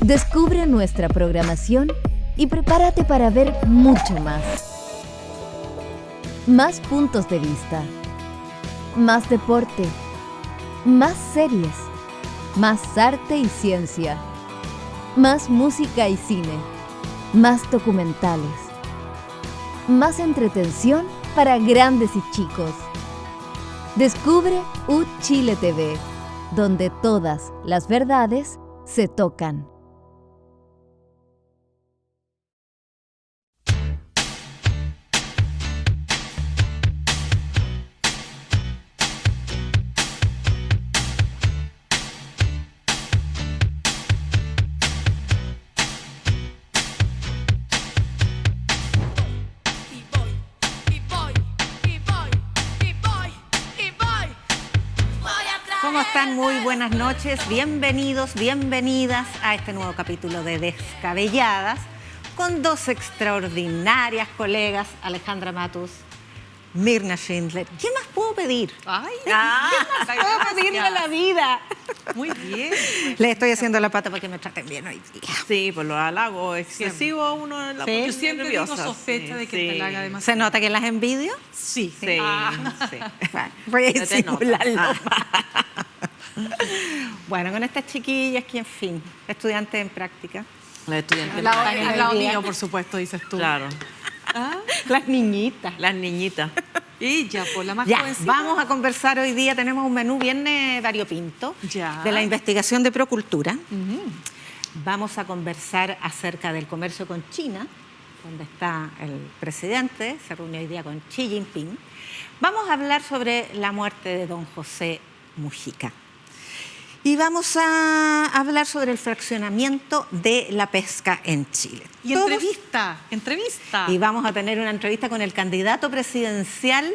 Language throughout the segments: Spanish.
Descubre nuestra programación y prepárate para ver mucho más. Más puntos de vista, más deporte, más series, más arte y ciencia, más música y cine, más documentales, más entretención para grandes y chicos. Descubre UChile TV, donde todas las verdades se tocan. ¿Cómo están? Muy buenas noches. Bienvenidos, bienvenidas a este nuevo capítulo de Descabelladas con dos extraordinarias colegas, Alejandra Matus, Mirna Schindler. ¿Qué más puedo pedir? ¿Qué más puedo pedirle a la vida? Muy bien. Les estoy haciendo la pata para que me traten bien hoy día. Sí, por los halagos excesivos uno la Sí. pone Yo siempre nerviosa. tengo sospecha de que te la haga demasiado. ¿Se nota que las envidio? Sí. Sí, sí. Bueno, voy a Se te nota. disimularlo. Bueno, con estas chiquillas que, en fin, estudiantes en práctica. Los estudiantes. Al lado, Ay, al lado día. mío, por supuesto, dices tú. Claro, Las niñitas. las niñitas. Y ya, por la más Ya, jovencita. vamos a conversar hoy día. Tenemos un menú bien variopinto Ya. de la investigación de Procultura. Vamos a conversar acerca del comercio con China, donde está el presidente, se reunió hoy día con Xi Jinping. Vamos a hablar sobre la muerte de don José Mujica. Y vamos a hablar sobre el fraccionamiento de la pesca en Chile. Y Todos- entrevista. Y vamos a tener una entrevista con el candidato presidencial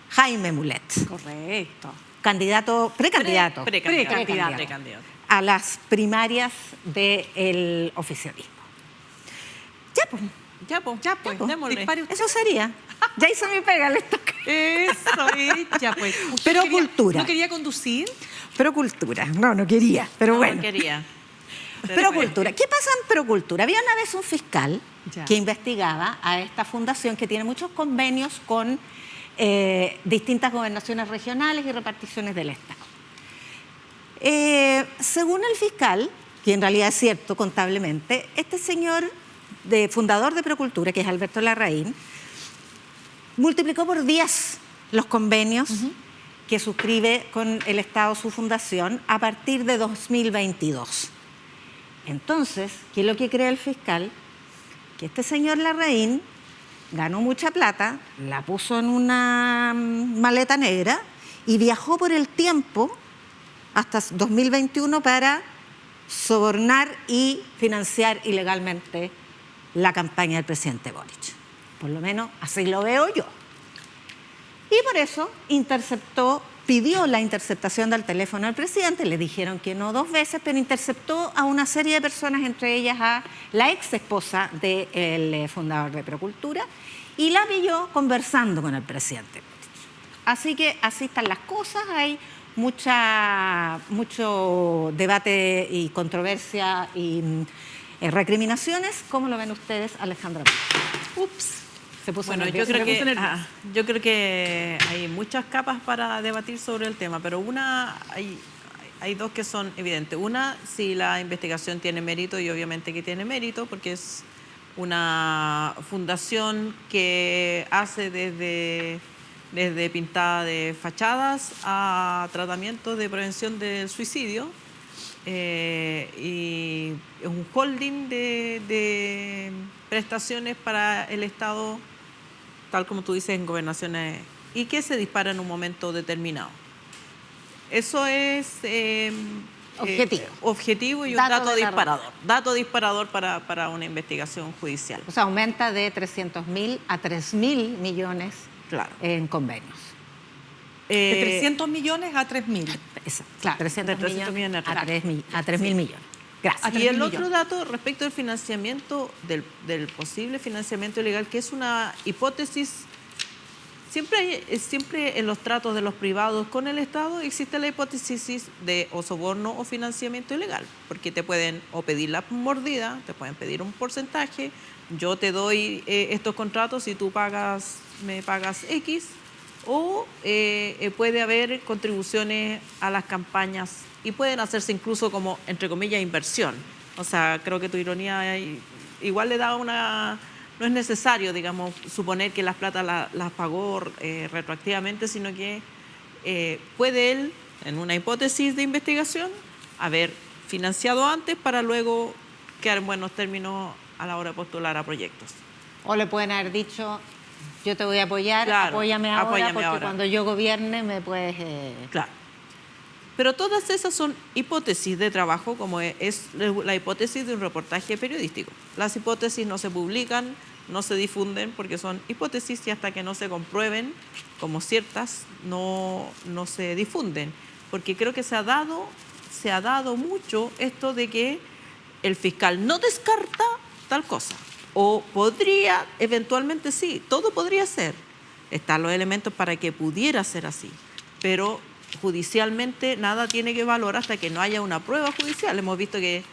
Jaime Mulet. Correcto. Precandidato Precandidato. a las primarias del oficialismo. Ya, pues, Ya pues, démosle. Dispare usted. eso sería. Ya hice mi pega, les toca. Eso, ya pues. ¿Usted Pero quería- cultura. ¿No quería conducir? Procultura. No quería, pero No, bueno. no quería. Procultura. ¿Qué pasa en Procultura? Había una vez un fiscal Ya. que investigaba a esta fundación que tiene muchos convenios con distintas gobernaciones regionales y reparticiones del Estado. Según el fiscal, que en realidad es cierto contablemente, este señor fundador de Procultura, que es Alberto Larraín, multiplicó por 10 los convenios que suscribe con el Estado su fundación a partir de 2022. Entonces, ¿qué es lo que cree el fiscal? Que este señor Larraín ganó mucha plata, la puso en una maleta negra y viajó por el tiempo hasta 2021 para sobornar y financiar ilegalmente la campaña del presidente Boric. Por lo menos así lo veo yo. Y por eso pidió la interceptación del teléfono del presidente. Le dijeron que no 2 veces, pero interceptó a una serie de personas, entre ellas a la ex esposa del fundador de Procultura, y la pilló conversando con el presidente. Así que así están las cosas. Hay mucho debate y controversia y recriminaciones. ¿Cómo lo ven ustedes, Alejandra? Ups. Se puso Bueno, nerviosa. yo creo que hay muchas capas para debatir sobre el tema, pero hay dos que son evidentes. Una, si la investigación tiene mérito, y obviamente que tiene mérito, porque es una fundación que hace desde pintada de fachadas a tratamientos de prevención del suicidio. Y es un holding de prestaciones para el Estado, tal como tú dices, en gobernaciones, y que se dispara en un momento determinado. Eso es objetivo y un dato disparador. Dato disparador para una investigación judicial. O sea, aumenta de 300.000 a 3.000 millones Claro. en convenios. De 300 millones a 3.000. Claro, 300 de 300 millones a 3.000 millones. Gracias. A Y 3.000 el otro millones. dato respecto del financiamiento, del posible financiamiento ilegal, que es una hipótesis Siempre en los tratos de los privados con el Estado existe la hipótesis de o soborno o financiamiento ilegal, porque te pueden o pedir la mordida, te pueden pedir un porcentaje, yo te doy estos contratos y tú me pagas X, o puede haber contribuciones a las campañas y pueden hacerse incluso como, entre comillas, inversión. O sea, creo que tu ironía igual le da una... No es necesario, digamos, suponer que las plata las pagó retroactivamente, sino que puede él, en una hipótesis de investigación, haber financiado antes para luego quedar en buenos términos a la hora de postular a proyectos. O le pueden haber dicho, yo te voy a apoyar, Claro, apóyame ahora, porque ahora. cuando yo gobierne me puedes... Claro. Pero todas esas son hipótesis de trabajo, como es la hipótesis de un reportaje periodístico. Las hipótesis no se publican, no se difunden, porque son hipótesis y hasta que no se comprueben como ciertas, no se difunden. Porque creo que se ha dado mucho esto de que el fiscal no descarta tal cosa. O podría, eventualmente sí, todo podría ser. Están los elementos para que pudiera ser así. Pero judicialmente nada tiene que valor hasta que no haya una prueba judicial. Hemos visto que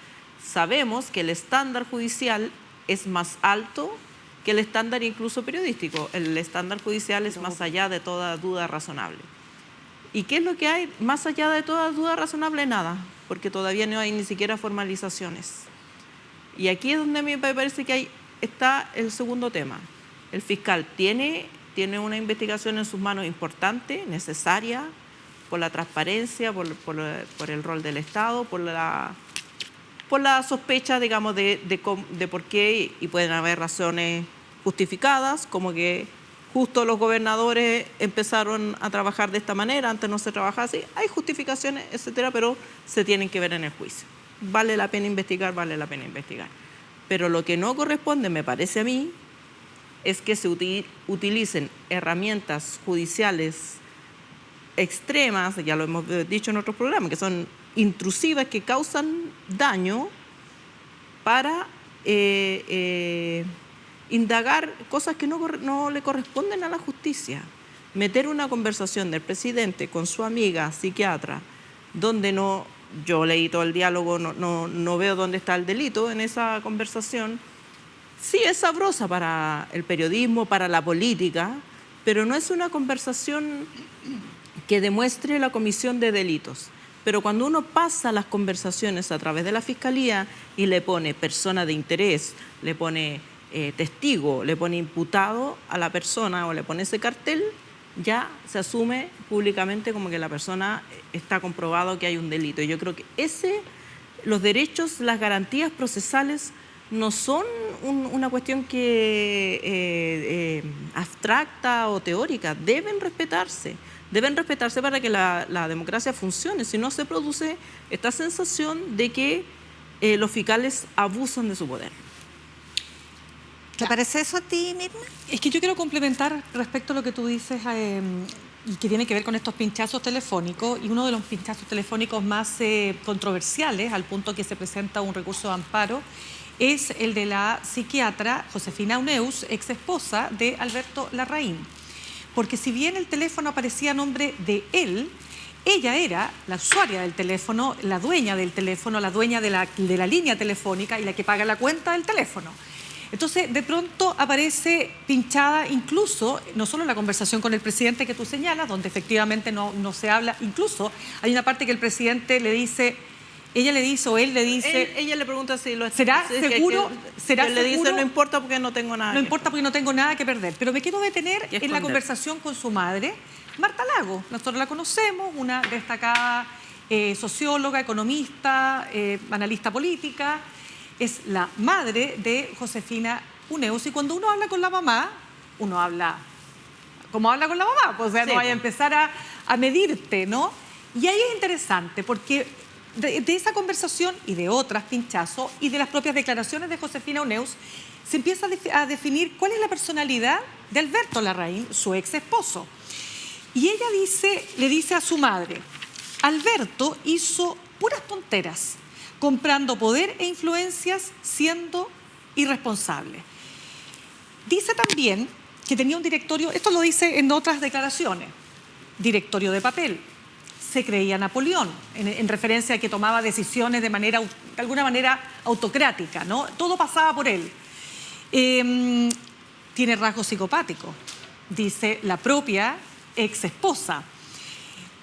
sabemos que el estándar judicial es más alto que el estándar incluso periodístico. El estándar judicial es más allá de toda duda razonable. ¿Y qué es lo que hay más allá de toda duda razonable? Nada, porque todavía no hay ni siquiera formalizaciones. Y aquí es donde a mí me parece que está el segundo tema. El fiscal tiene una investigación en sus manos importante, necesaria, por la transparencia, por el rol del Estado, por la sospecha, digamos, de por qué, y pueden haber razones justificadas, como que justo los gobernadores empezaron a trabajar de esta manera, antes no se trabajaba así. Hay justificaciones, etcétera, pero se tienen que ver en el juicio. Vale la pena investigar, vale la pena investigar. Pero lo que no corresponde, me parece a mí, es que se utilicen herramientas judiciales extremas, ya lo hemos dicho en otros programas, que son intrusivas, que causan daño para indagar cosas que no le corresponden a la justicia. Meter una conversación del presidente con su amiga psiquiatra, donde yo leí todo el diálogo, no veo dónde está el delito en esa conversación. Sí es sabrosa para el periodismo, para la política, pero no es una conversación que demuestre la comisión de delitos. Pero cuando uno pasa las conversaciones a través de la Fiscalía y le pone persona de interés, le pone testigo, le pone imputado a la persona o le pone ese cartel, ya se asume públicamente como que la persona está comprobado que hay un delito. Y yo creo que los derechos, las garantías procesales no son una cuestión que abstracta o teórica, deben respetarse para que la democracia funcione. Si no, se produce esta sensación de que los fiscales abusan de su poder. ¿Te parece eso a ti, Mirna? Es que yo quiero complementar respecto a lo que tú dices y que tiene que ver con estos pinchazos telefónicos, y uno de los pinchazos telefónicos más controversiales, al punto que se presenta un recurso de amparo, es el de la psiquiatra Josefina Uneus, ex esposa de Alberto Larraín. Porque si bien el teléfono aparecía a nombre de él, ella era la usuaria del teléfono, la dueña del teléfono, la dueña de la línea telefónica y la que paga la cuenta del teléfono. Entonces, de pronto aparece pinchada incluso, no solo la conversación con el presidente que tú señalas, donde efectivamente no se habla, incluso hay una parte que el presidente le dice, ella le dice o él le dice... Ella le pregunta si lo ¿Será seguro? ¿Será él le dice, seguro? no importa porque no tengo nada. No importa porque no tengo nada que perder. Pero me quiero detener en la esconder. conversación con su madre, Marta Lago. Nosotros la conocemos, una destacada socióloga, economista, analista política. Es la madre de Josefina Uneus. Y cuando uno habla con la mamá, uno habla como habla con la mamá. Pues, o sea, Sí, no vaya a empezar a medirte, ¿no? Y ahí es interesante porque de esa conversación y de otras, pinchazos, y de las propias declaraciones de Josefina Uneus, se empieza a definir cuál es la personalidad de Alberto Larraín, su ex esposo. Y ella le dice a su madre, Alberto hizo puras tonteras, comprando poder e influencias, siendo irresponsable. Dice también que tenía un directorio, esto lo dice en otras declaraciones, directorio de papel. Se creía Napoleón, en referencia a que tomaba decisiones de alguna manera autocrática, ¿no? Todo pasaba por él. Tiene rasgos psicopáticos, dice la propia ex esposa.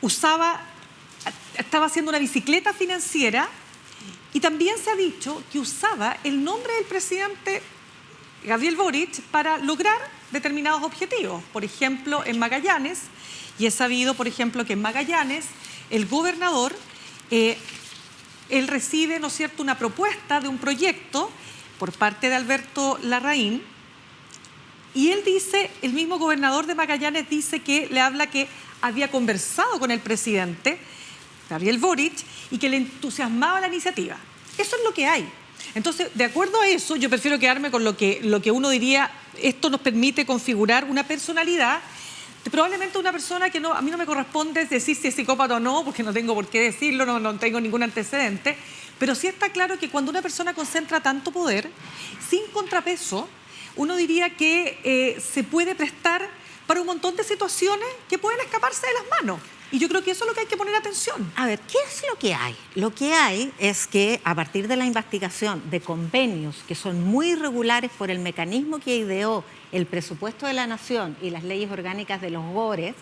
Estaba haciendo una bicicleta financiera y también se ha dicho que usaba el nombre del presidente Gabriel Boric para lograr determinados objetivos. Por ejemplo, en Magallanes, y es sabido, por ejemplo, que en Magallanes el gobernador, él recibe, ¿no es cierto?, una propuesta de un proyecto por parte de Alberto Larraín, y él dice, el mismo gobernador de Magallanes dice que le habla que había conversado con el presidente Gabriel Boric y que le entusiasmaba la iniciativa. Eso es lo que hay. Entonces, de acuerdo a eso, yo prefiero quedarme con lo que uno diría, esto nos permite configurar una personalidad, probablemente una persona que a mí no me corresponde decir si es psicópata o no, porque no tengo por qué decirlo, no tengo ningún antecedente, pero sí está claro que cuando una persona concentra tanto poder, sin contrapeso, uno diría que se puede prestar para un montón de situaciones que pueden escaparse de las manos. Y yo creo que eso es lo que hay que poner atención. A ver, ¿qué es lo que hay? Lo que hay es que a partir de la investigación de convenios que son muy irregulares por el mecanismo que ideó el presupuesto de la Nación y las leyes orgánicas de los GORES,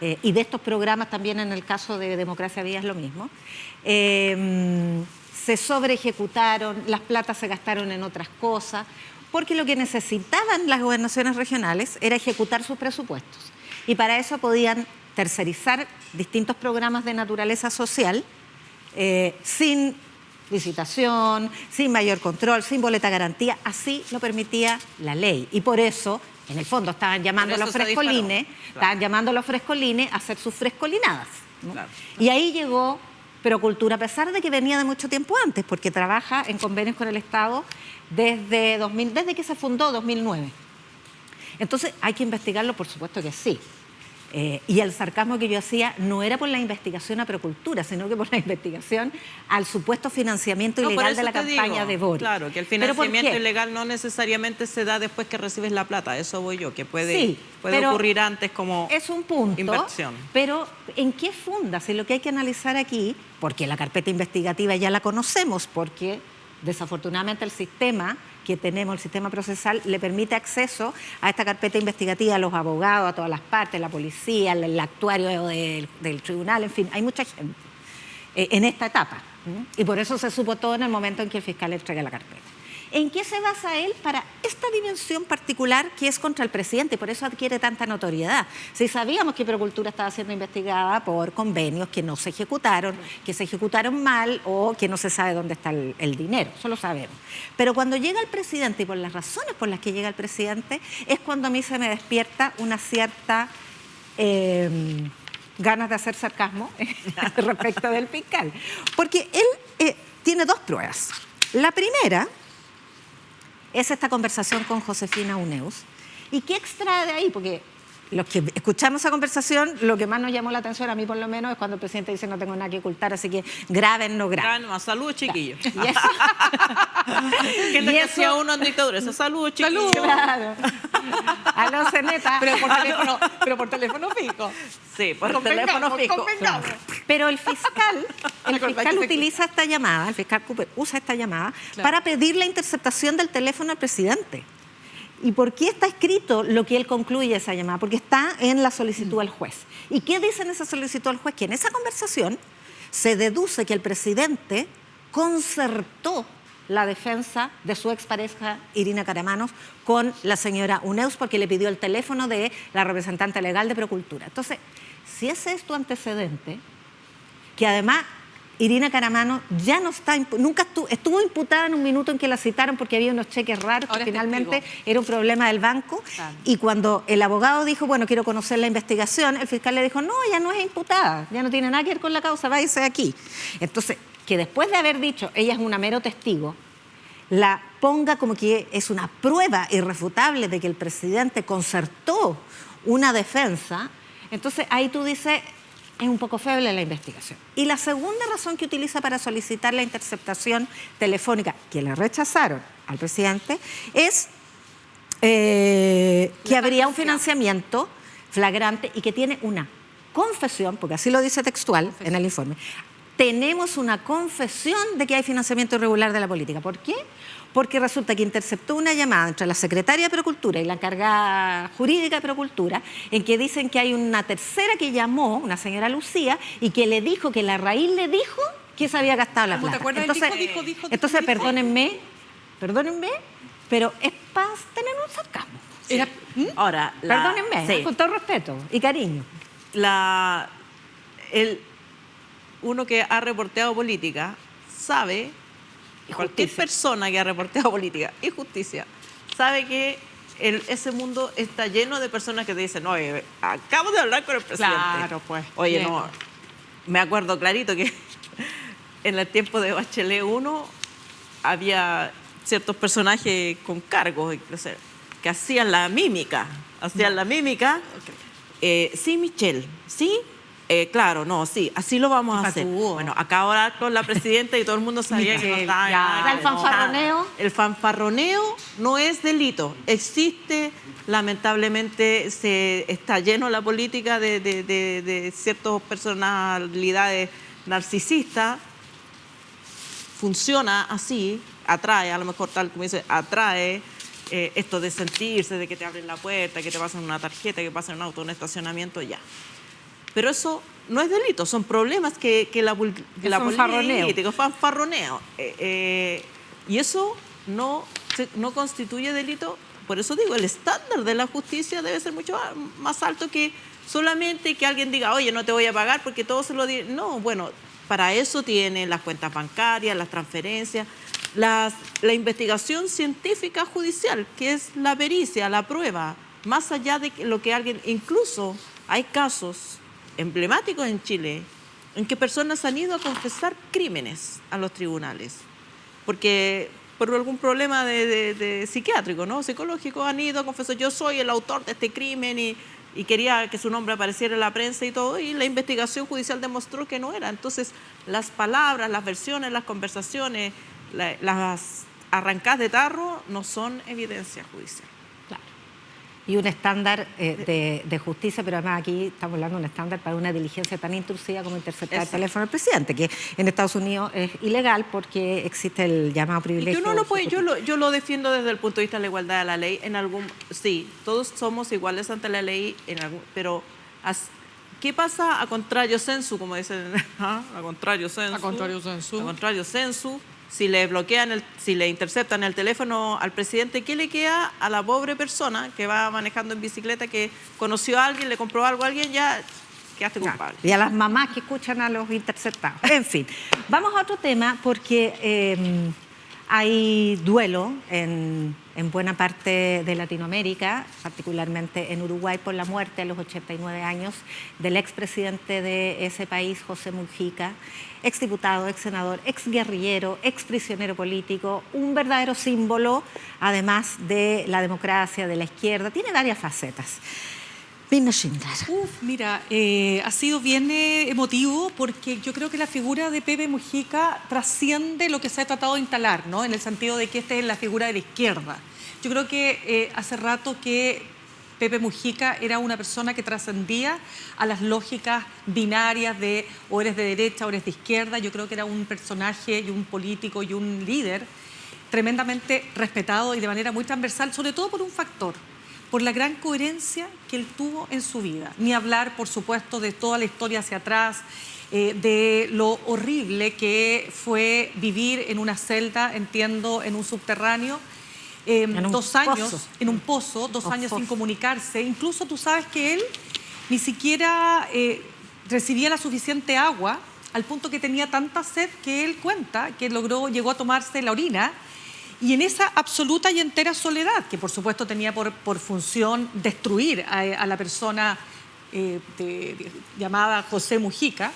y de estos programas también en el caso de Democracia Viva es lo mismo, se sobreejecutaron, las platas se gastaron en otras cosas, porque lo que necesitaban las gobernaciones regionales era ejecutar sus presupuestos. Y para eso podían tercerizar distintos programas de naturaleza social sin licitación, sin mayor control, sin boleta garantía. Así lo permitía la ley. Y por eso, en el fondo, estaban llamando a los frescolines, a hacer sus frescolinadas, ¿no? Claro. Y ahí llegó Procultura, a pesar de que venía de mucho tiempo antes, porque trabaja en convenios con el Estado desde que se fundó, 2009. Entonces, ¿hay que investigarlo? Por supuesto que sí. Y el sarcasmo que yo hacía no era por la investigación a Procultura, sino que por la investigación al supuesto financiamiento ilegal de la campaña de Boric. Claro, que el financiamiento ilegal no necesariamente se da después que recibes la plata, eso voy yo, que puede ocurrir antes como es un punto, inversión. Pero ¿en qué funda? Si lo que hay que analizar aquí, porque la carpeta investigativa ya la conocemos, porque desafortunadamente el sistema que tenemos, el sistema procesal, le permite acceso a esta carpeta investigativa a los abogados, a todas las partes, la policía, el actuario del tribunal, en fin, hay mucha gente en esta etapa. Y por eso se supo todo en el momento en que el fiscal entrega la carpeta. ¿En qué se basa él para esta dimensión particular que es contra el presidente? Por eso adquiere tanta notoriedad. Si sabíamos que Procultura estaba siendo investigada por convenios que no se ejecutaron, que se ejecutaron mal o que no se sabe dónde está el dinero, eso lo sabemos. Pero cuando llega el presidente, y por las razones por las que llega el presidente, es cuando a mí se me despierta una cierta ganas de hacer sarcasmo respecto del fiscal. Porque él tiene dos pruebas. La primera es esta conversación con Josefina Uneus. ¿Y qué extrae de ahí? Porque los que escuchamos esa conversación, lo que más nos llamó la atención, a mí por lo menos, es cuando el presidente dice no tengo nada que ocultar, así que graben, no graben. Salud, chiquillos. Y eso, ¿Qué es lo que hacía uno en dictadura? Esa salud, chiquillos. Claro. Aló, Ceneta. Pero por teléfono fijo. Sí, por teléfono fijo. Pero el fiscal utiliza esta llamada, el fiscal Cooper usa esta llamada para pedir la interceptación del teléfono al presidente. ¿Y por qué está escrito lo que él concluye esa llamada? Porque está en la solicitud al juez. ¿Y qué dice en esa solicitud al juez? Que en esa conversación se deduce que el presidente concertó la defensa de su expareja Irina Karamanos con la señora Uneus porque le pidió el teléfono de la representante legal de Procultura. Entonces, si ese es tu antecedente, que además Irina Karamanos ya no está, nunca estuvo imputada en un minuto en que la citaron porque había unos cheques raros, que finalmente era un problema del banco. Claro. Y cuando el abogado dijo, bueno, quiero conocer la investigación, el fiscal le dijo, no, ella no es imputada, ya no tiene nada que ver con la causa, váyase de aquí. Entonces, que después de haber dicho, ella es una mero testigo, la ponga como que es una prueba irrefutable de que el presidente concertó una defensa, entonces ahí tú dices, es un poco feble la investigación. Y la segunda razón que utiliza para solicitar la interceptación telefónica, que le rechazaron al presidente, es que habría un financiamiento flagrante y que tiene una confesión, porque así lo dice textual en el informe. Tenemos una confesión de que hay financiamiento irregular de la política. ¿Por qué? Porque resulta que interceptó una llamada entre la secretaria de Procultura y la encargada jurídica de Procultura, en que dicen que hay una tercera que llamó, una señora Lucía, y que le dijo que Larraín le dijo que se había gastado la plata. ¿Te acuerdas? Entonces, perdónenme, pero es para tener un sarcasmo. Ahora, Perdónenme, sí. con todo respeto y cariño. Uno que ha reporteado política sabe, cualquier persona que ha reporteado política y justicia, sabe que ese mundo está lleno de personas que te dicen, oye, acabo de hablar con el presidente. Claro, pues. Oye, Bien. no, me acuerdo clarito que en el tiempo de Bachelet 1 había ciertos personajes con cargos que hacían la mímica. Sí, Michelle, sí, claro, no, sí, así lo vamos a hacer. Bueno, acá ahora con la presidenta y todo el mundo sabía que no estaba. ¿El fanfarroneo? El fanfarroneo no es delito. Existe, lamentablemente, está lleno la política de ciertas personalidades narcisistas. Funciona así, atrae, a lo mejor tal como dice, atrae esto de sentirse, de que te abren la puerta, que te pasan una tarjeta, que pasan un auto, un estacionamiento, ya. Pero eso no es delito, son problemas que la política, fanfarroneo. Y eso no constituye delito. Por eso digo, el estándar de la justicia debe ser mucho más alto que solamente que alguien diga, oye, no te voy a pagar porque todo se lo di. No, bueno, para eso tienen las cuentas bancarias, las transferencias, la investigación científica judicial, que es la pericia, la prueba, más allá de lo que alguien, incluso hay casos emblemáticos en Chile en que personas han ido a confesar crímenes a los tribunales, porque por algún problema de psiquiátrico, ¿no? Psicológico, han ido a confesar, yo soy el autor de este crimen y quería que su nombre apareciera en la prensa y todo, y la investigación judicial demostró que no era. Entonces, las palabras, las versiones, las conversaciones, las arrancadas de tarro no son evidencia judicial. Claro. Y un estándar de justicia, pero además aquí estamos hablando de un estándar para una diligencia tan intrusiva como interceptar el teléfono del presidente, que en Estados Unidos es ilegal porque existe el llamado privilegio. Y que uno no puede, yo lo defiendo desde el punto de vista de la igualdad de la ley. Sí, todos somos iguales ante la ley, pero ¿qué pasa a contrario sensu, como dicen? A contrario sensu. A contrario sensu. A contrario sensu. Si le bloquean, si le interceptan el teléfono al presidente, ¿qué le queda a la pobre persona que va manejando en bicicleta, que conoció a alguien, le compró algo a alguien, ya quedaste culpable? Y a las mamás que escuchan a los interceptados. En fin, vamos a otro tema porque hay duelo en buena parte de Latinoamérica, particularmente en Uruguay, por la muerte a los 89 años del expresidente de ese país, José Mujica, exdiputado, exsenador, exguerrillero, exprisionero político, un verdadero símbolo, además de la democracia, de la izquierda, tiene varias facetas. Mirna Schindler. Mira, ha sido bien emotivo porque yo creo que la figura de Pepe Mujica trasciende lo que se ha tratado de instalar, ¿no? En el sentido de que esta es la figura de la izquierda. Yo creo que hace rato que Pepe Mujica era una persona que trascendía a las lógicas binarias de o eres de derecha o eres de izquierda. Yo creo que era un personaje y un político y un líder tremendamente respetado y de manera muy transversal, sobre todo por un factor, por la gran coherencia que él tuvo en su vida. Ni hablar, por supuesto, de toda la historia hacia atrás, de lo horrible que fue vivir en una celda, entiendo, en un subterráneo, en 2 años, pozo. en un pozo, 2 años sin comunicarse. Incluso tú sabes que él ni siquiera recibía la suficiente agua, al punto que tenía tanta sed que él cuenta que llegó a tomarse la orina. Y en esa absoluta y entera soledad, que por supuesto tenía por función destruir a la persona llamada José Mujica,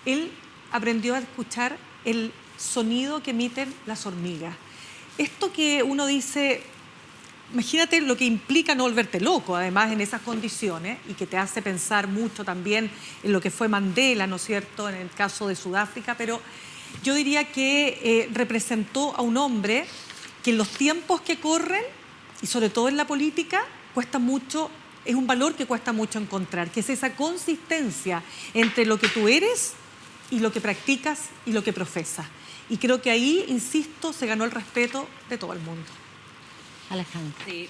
él aprendió a escuchar el sonido que emiten las hormigas. Esto que uno dice, imagínate lo que implica no volverte loco, además en esas condiciones, y que te hace pensar mucho también en lo que fue Mandela, ¿no es cierto?, en el caso de Sudáfrica, pero yo diría que representó a un hombre que en los tiempos que corren y sobre todo en la política, cuesta mucho, es un valor que cuesta mucho encontrar, que es esa consistencia entre lo que tú eres y lo que practicas y lo que profesas. Y creo que ahí, insisto, se ganó el respeto de todo el mundo. Alejandra. Sí,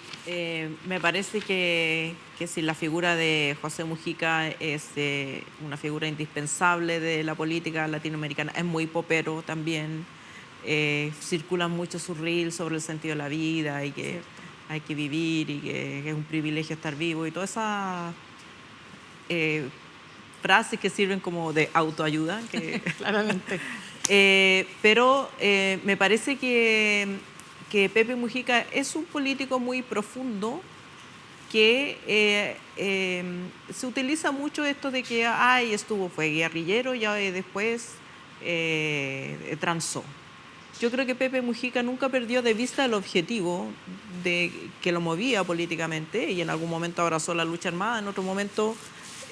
me parece que si la figura de José Mujica es una figura indispensable de la política latinoamericana, es muy popero también, circulan mucho sus reels sobre el sentido de la vida y que hay que vivir y que es un privilegio estar vivo y todas esas frases que sirven como de autoayuda. Que, Claramente. pero me parece que Pepe Mujica es un político muy profundo que se utiliza mucho esto de que fue guerrillero y después transó. Yo creo que Pepe Mujica nunca perdió de vista el objetivo que lo movía políticamente y en algún momento abrazó la lucha armada, en otro momento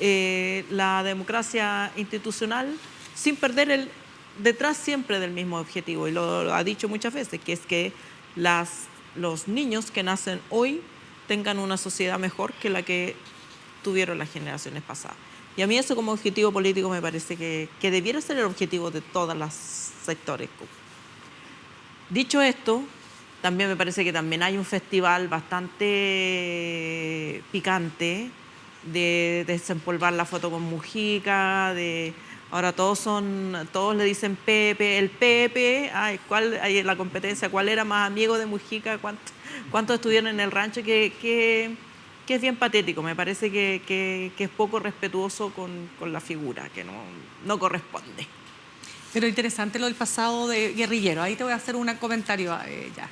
la democracia institucional, sin perder detrás siempre del mismo objetivo. Y lo ha dicho muchas veces, que es que los niños que nacen hoy tengan una sociedad mejor que la que tuvieron las generaciones pasadas. Y a mí eso como objetivo político me parece que debiera ser el objetivo de todos los sectores. Dicho esto, también me parece que también hay un festival bastante picante de desempolvar la foto con Mujica, ahora todos le dicen Pepe, el Pepe, hay la competencia, ¿cuál era más amigo de Mujica? ¿Cuántos estuvieron en el rancho? Que es bien patético, me parece que es poco respetuoso con la figura, que no corresponde. Pero interesante lo del pasado de guerrillero. Ahí te voy a hacer un comentario ya.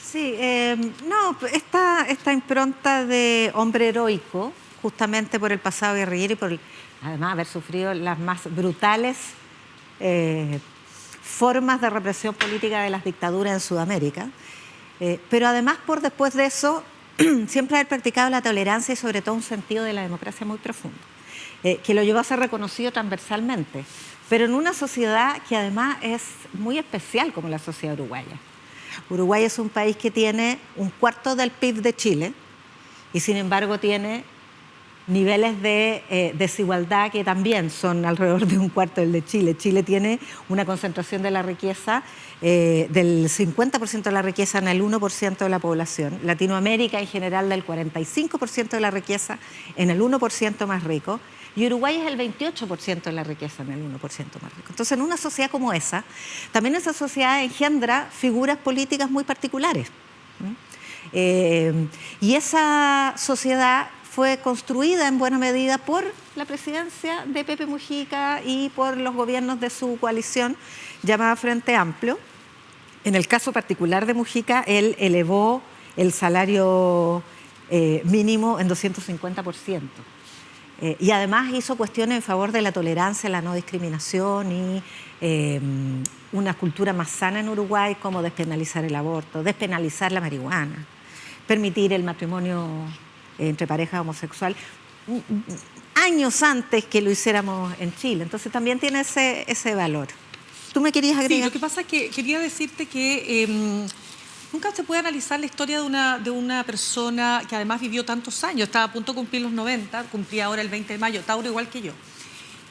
Sí, esta impronta de hombre heroico, justamente por el pasado guerrillero y por además haber sufrido las más brutales formas de represión política de las dictaduras en Sudamérica, pero además después de eso siempre haber practicado la tolerancia y sobre todo un sentido de la democracia muy profundo, que lo llevó a ser reconocido transversalmente, pero en una sociedad que además es muy especial como la sociedad uruguaya. Uruguay es un país que tiene un cuarto del PIB de Chile y sin embargo tiene niveles de desigualdad que también son alrededor de un cuarto del de Chile. Chile tiene una concentración de la riqueza del 50% de la riqueza en el 1% de la población. Latinoamérica en general del 45% de la riqueza en el 1% más rico. Y Uruguay es el 28% de la riqueza en el 1% más rico. Entonces, en una sociedad como esa, también esa sociedad engendra figuras políticas muy particulares. Y esa sociedad fue construida en buena medida por la presidencia de Pepe Mujica y por los gobiernos de su coalición llamada Frente Amplio. En el caso particular de Mujica, él elevó el salario mínimo en 250%. Y además hizo cuestiones en favor de la tolerancia, la no discriminación y una cultura más sana en Uruguay, como despenalizar el aborto, despenalizar la marihuana, permitir el matrimonio entre pareja homosexual, años antes que lo hiciéramos en Chile. Entonces también tiene ese valor. ¿Tú me querías agregar? Sí, lo que pasa es que quería decirte que nunca se puede analizar la historia de una persona que además vivió tantos años. Estaba a punto de cumplir los 90, cumplía ahora el 20 de mayo, Tauro igual que yo.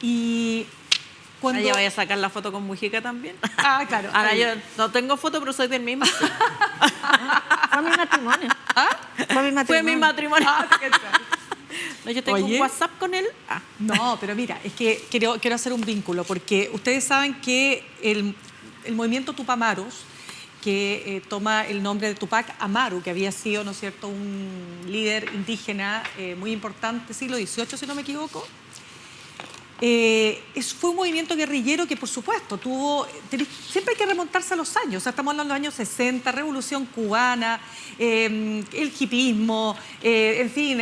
Y cuando... ¿Ya vaya a sacar la foto con Mujica también? Ah, claro. Ahora yo no tengo foto, pero soy del mismo. Fue mi matrimonio. Fue mi matrimonio. No, yo tengo Oye, un WhatsApp con él. No, pero mira, es que quiero hacer un vínculo, porque ustedes saben que el movimiento Tupamaros, que toma el nombre de Tupac Amaru, que había sido, ¿no es cierto?, un líder indígena muy importante, siglo XVIII, si no me equivoco. Fue un movimiento guerrillero que, por supuesto, siempre hay que remontarse a los años. O sea, estamos hablando de los años 60, Revolución Cubana, el hipismo, en fin,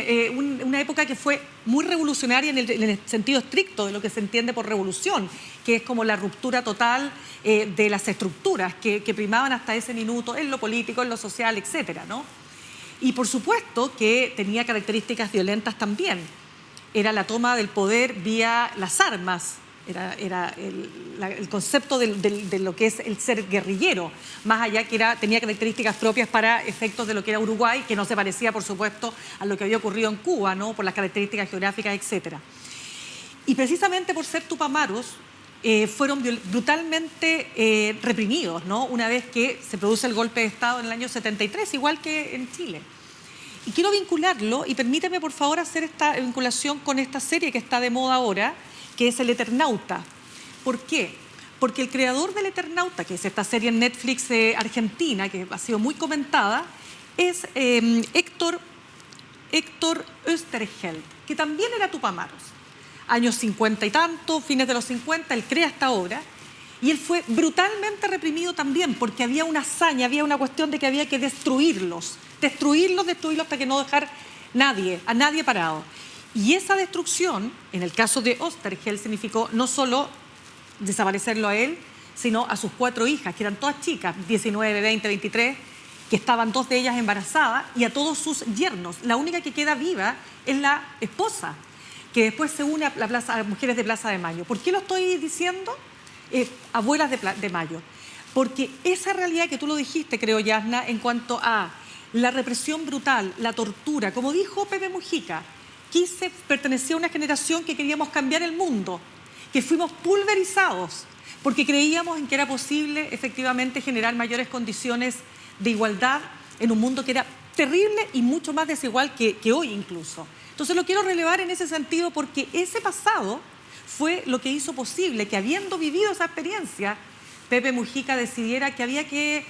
una época que fue muy revolucionaria en el sentido estricto de lo que se entiende por revolución, que es como la ruptura total de las estructuras que primaban hasta ese minuto en lo político, en lo social, etcétera, ¿no? Y por supuesto que tenía características violentas también. Era la toma del poder vía las armas, Era el concepto de lo que es el ser guerrillero, más allá que tenía características propias para efectos de lo que era Uruguay, que no se parecía, por supuesto, a lo que había ocurrido en Cuba, ¿no? Por las características geográficas, etcétera. Y precisamente por ser tupamaros, fueron brutalmente reprimidos, ¿no? Una vez que se produce el golpe de Estado en el año 73, igual que en Chile. Y quiero vincularlo, y permíteme por favor hacer esta vinculación con esta serie que está de moda ahora, que es El Eternauta. ¿Por qué? Porque el creador del Eternauta, que es esta serie en Netflix argentina, que ha sido muy comentada, es Héctor Oesterheld, que también era tupamaros. Años 50 y tanto, fines de los 50, él crea esta obra, y él fue brutalmente reprimido también, porque había una hazaña, había una cuestión de que había que destruirlos hasta que no dejar a nadie parado. Y esa destrucción, en el caso de Oesterheld, significó no solo desaparecerlo a él, sino a sus 4 hijas, que eran todas chicas, 19, 20, 23, que estaban 2 de ellas embarazadas, y a todos sus yernos. La única que queda viva es la esposa, que después se une a Mujeres de Plaza de Mayo. ¿Por qué lo estoy diciendo? Abuelas de Mayo. Porque esa realidad que tú lo dijiste, creo, Yasna, en cuanto a la represión brutal, la tortura, como dijo Pepe Mujica, pertenecía a una generación que queríamos cambiar el mundo, que fuimos pulverizados, porque creíamos en que era posible efectivamente generar mayores condiciones de igualdad en un mundo que era terrible y mucho más desigual que hoy incluso. Entonces lo quiero relevar en ese sentido porque ese pasado fue lo que hizo posible que, habiendo vivido esa experiencia, Pepe Mujica decidiera que había que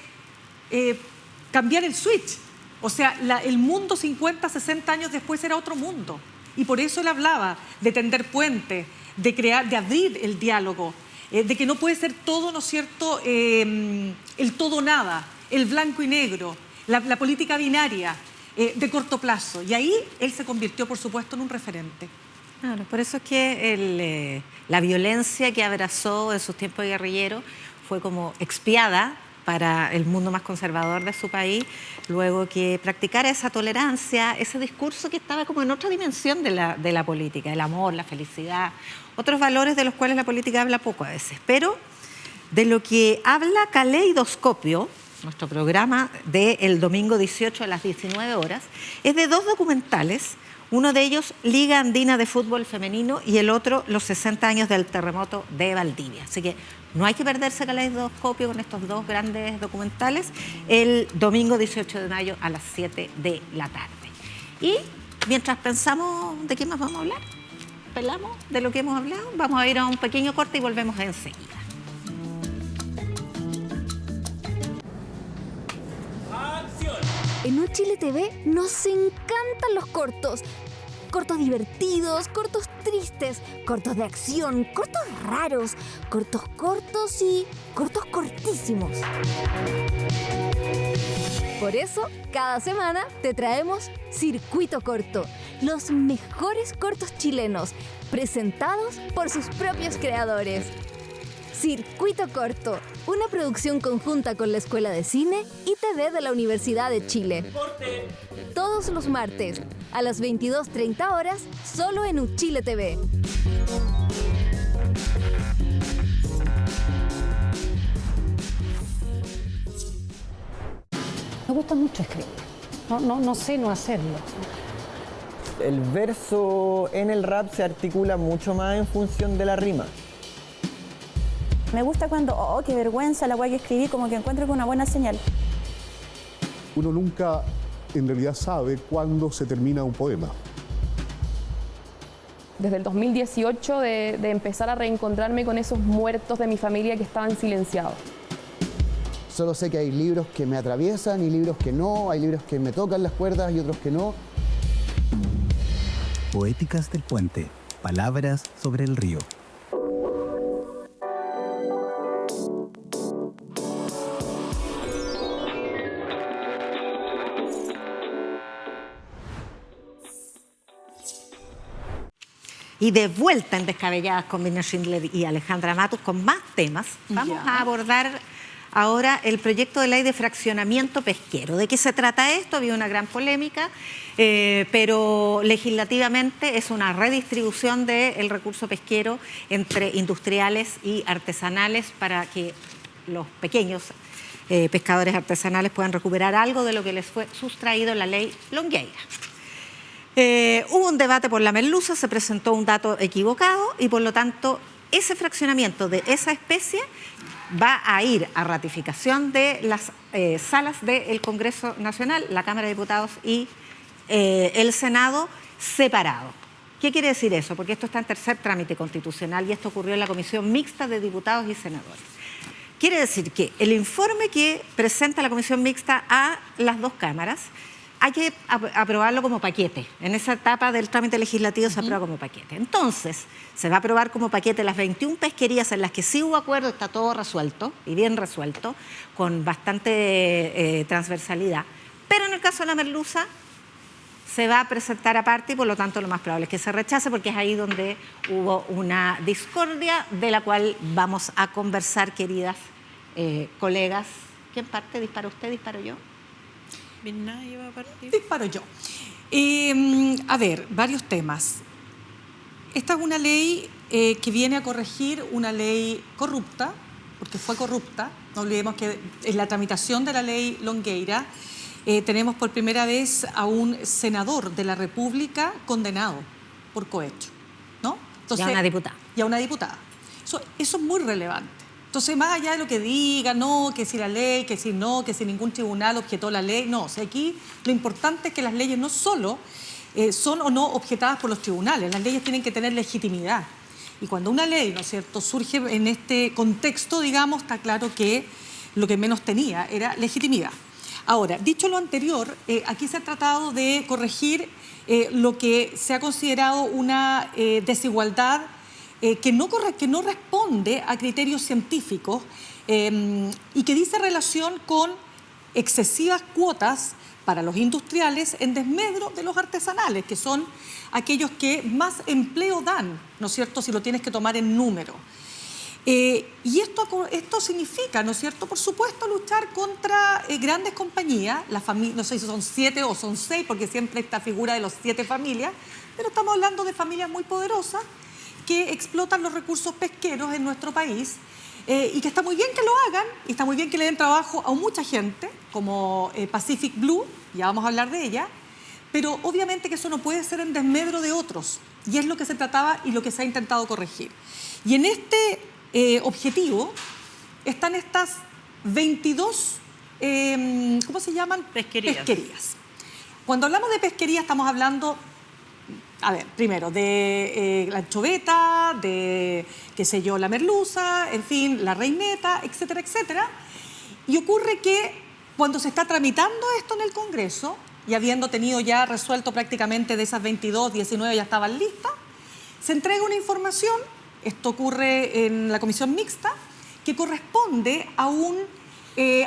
cambiar el switch. O sea, el mundo 50, 60 años después era otro mundo. Y por eso él hablaba de tender puentes, de abrir el diálogo, de que no puede ser todo, ¿no es cierto?, el todo nada, el blanco y negro, la política binaria, de corto plazo. Y ahí él se convirtió, por supuesto, en un referente. Claro, por eso es que la violencia que abrazó en sus tiempos de guerrillero fue como expiada para el mundo más conservador de su país, luego que practicara esa tolerancia, ese discurso que estaba como en otra dimensión de la política, el amor, la felicidad, otros valores de los cuales la política habla poco a veces. Pero de lo que habla Caleidoscopio, nuestro programa del domingo 18 a las 19 horas, es de 2 documentales. Uno de ellos, Liga Andina de Fútbol Femenino, y el otro, los 60 años del terremoto de Valdivia. Así que no hay que perderse Caleidoscopio con estos 2 grandes documentales el domingo 18 de mayo a las 7 de la tarde. Y mientras pensamos de qué más vamos a hablar, pelamos de lo que hemos hablado, vamos a ir a un pequeño corte y volvemos enseguida. En Uchile TV nos encantan los cortos. Cortos divertidos, cortos tristes, cortos de acción, cortos raros, cortos cortos y cortos cortísimos. Por eso, cada semana te traemos Circuito Corto, los mejores cortos chilenos, presentados por sus propios creadores. Circuito Corto, una producción conjunta con la Escuela de Cine y TV de la Universidad de Chile. Todos los martes, a las 22:30 horas, solo en Uchile TV. Me gusta mucho escribir, no sé no hacerlo. El verso en el rap se articula mucho más en función de la rima. Me gusta cuando, oh, qué vergüenza la weá que escribí, como que encuentro que es una buena señal. Uno nunca en realidad sabe cuándo se termina un poema. Desde el 2018 de empezar a reencontrarme con esos muertos de mi familia que estaban silenciados. Solo sé que hay libros que me atraviesan y libros que no, hay libros que me tocan las cuerdas y otros que no. Poéticas del Puente, palabras sobre el río. Y de vuelta en Descabelladas con Mirna Schindler y Alejandra Matus con más temas. Vamos a abordar ahora el proyecto de ley de fraccionamiento pesquero. ¿De qué se trata esto? Había una gran polémica, pero legislativamente es una redistribución del recurso pesquero entre industriales y artesanales para que los pequeños pescadores artesanales puedan recuperar algo de lo que les fue sustraído en la ley Longueira. Hubo un debate por la merluza, se presentó un dato equivocado y por lo tanto ese fraccionamiento de esa especie va a ir a ratificación de las salas del Congreso Nacional, la Cámara de Diputados y el Senado separado. ¿Qué quiere decir eso? Porque esto está en tercer trámite constitucional y esto ocurrió en la Comisión Mixta de Diputados y Senadores. Quiere decir que el informe que presenta la Comisión Mixta a las dos cámaras hay que aprobarlo como paquete. En esa etapa del trámite legislativo se aprueba como paquete. Entonces, se va a aprobar como paquete las 21 pesquerías en las que sí hubo acuerdo, está todo resuelto y bien resuelto, con bastante transversalidad. Pero en el caso de la merluza se va a presentar aparte y por lo tanto lo más probable es que se rechace porque es ahí donde hubo una discordia de la cual vamos a conversar, queridas colegas. ¿Quién parte? ¿Dispara usted? ¿Disparo yo? Nadie va a partir. Disparo yo. A ver, varios temas. Esta es una ley que viene a corregir una ley corrupta, porque fue corrupta. No olvidemos que en la tramitación de la ley Longueira tenemos por primera vez a un senador de la República condenado por cohecho, ¿no? Entonces, y a una diputada. Y a una diputada. Eso es muy relevante. Entonces, más allá de lo que diga, no, que si la ley, que si no, que si ningún tribunal objetó la ley, no. O sea, aquí lo importante es que las leyes no solo son o no objetadas por los tribunales, las leyes tienen que tener legitimidad. Y cuando una ley, ¿no es cierto?, surge en este contexto, digamos, está claro que lo que menos tenía era legitimidad. Ahora, dicho lo anterior, aquí se ha tratado de corregir lo que se ha considerado una desigualdad que no responde a criterios científicos y que dice relación con excesivas cuotas para los industriales en desmedro de los artesanales, que son aquellos que más empleo dan, ¿no es cierto?, si lo tienes que tomar en número. Y esto significa, ¿no es cierto?, por supuesto, luchar contra grandes compañías, no sé si son 7 o son 6, porque siempre esta figura de los 7 familias, pero estamos hablando de familias muy poderosas que explotan los recursos pesqueros en nuestro país y que está muy bien que lo hagan y está muy bien que le den trabajo a mucha gente, como Pacific Blue, ya vamos a hablar de ella, pero obviamente que eso no puede ser en desmedro de otros y es lo que se trataba y lo que se ha intentado corregir. Y en este objetivo están estas 22, ¿cómo se llaman? Pesquerías. Cuando hablamos de pesquería estamos hablando, a ver, primero de la anchoveta, de, qué sé yo, la merluza, en fin, la reineta, etcétera, etcétera. Y ocurre que cuando se está tramitando esto en el Congreso, y habiendo tenido ya resuelto prácticamente de esas 22, 19 ya estaban listas, se entrega una información, esto ocurre en la Comisión Mixta, que corresponde a un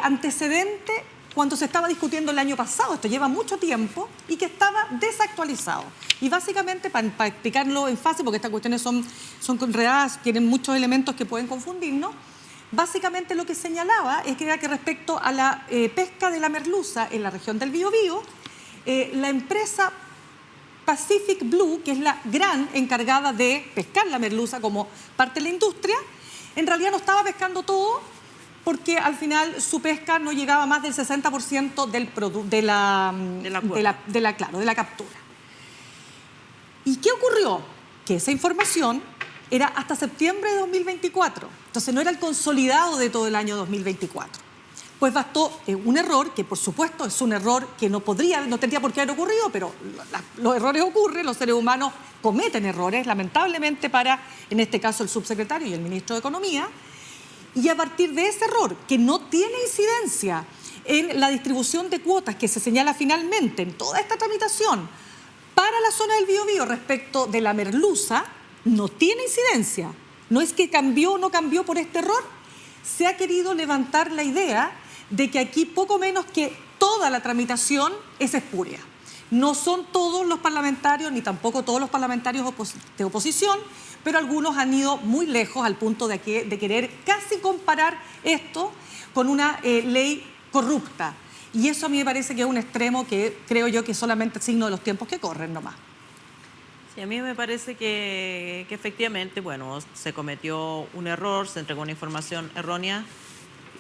antecedente cuando se estaba discutiendo el año pasado, esto lleva mucho tiempo, y que estaba desactualizado. Y básicamente, para explicarlo en fase, porque estas cuestiones son enredadas, tienen muchos elementos que pueden confundirnos, básicamente lo que señalaba es que era que respecto a la pesca de la merluza en la región del Biobío, la empresa Pacific Blue, que es la gran encargada de pescar la merluza como parte de la industria, en realidad no estaba pescando todo, porque al final su pesca no llegaba a más del 60% de la captura. ¿Y qué ocurrió? Que esa información era hasta septiembre de 2024, entonces no era el consolidado de todo el año 2024. Pues bastó un error, que por supuesto es un error que no tendría por qué haber ocurrido, pero los errores ocurren, los seres humanos cometen errores, lamentablemente para, en este caso, el subsecretario y el ministro de Economía. Y a partir de ese error, que no tiene incidencia en la distribución de cuotas que se señala finalmente en toda esta tramitación para la zona del Biobío respecto de la merluza, no tiene incidencia. No es que cambió o no cambió por este error. Se ha querido levantar la idea de que aquí poco menos que toda la tramitación es espuria. No son todos los parlamentarios, ni tampoco todos los parlamentarios de oposición, pero algunos han ido muy lejos al punto de querer casi comparar esto con una ley corrupta. Y eso a mí me parece que es un extremo que creo yo que es solamente signo de los tiempos que corren nomás. Sí, a mí me parece que efectivamente, bueno, se cometió un error, se entregó una información errónea,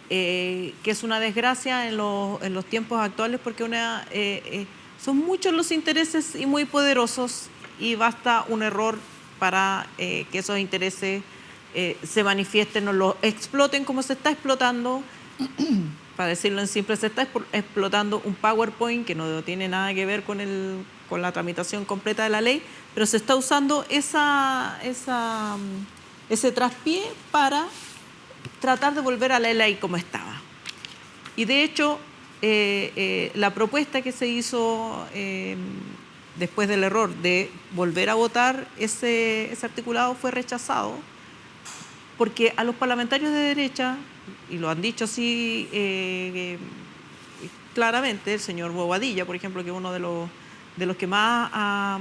que es una desgracia en los tiempos actuales porque son muchos los intereses y muy poderosos y basta un error para que esos intereses se manifiesten o los exploten como se está explotando. Para decirlo en simple, se está explotando un PowerPoint que no tiene nada que ver con la tramitación completa de la ley, pero se está usando ese traspié para tratar de volver a la ley como estaba. Y de hecho, la propuesta que se hizo después del error de volver a votar ese articulado fue rechazado, porque a los parlamentarios de derecha, y lo han dicho así claramente, el señor Bobadilla, por ejemplo, que es uno de los que más ha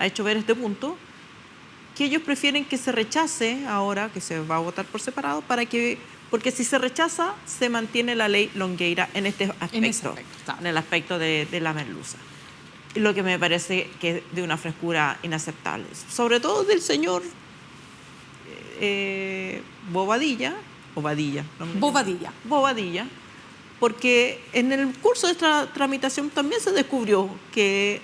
hecho ver este punto, que ellos prefieren que se rechace ahora, que se va a votar por separado, porque si se rechaza, se mantiene la ley Longueira en este aspecto, en el aspecto de la merluza. Lo que me parece que es de una frescura inaceptable, sobre todo del señor Bobadilla, porque en el curso de esta tramitación también se descubrió que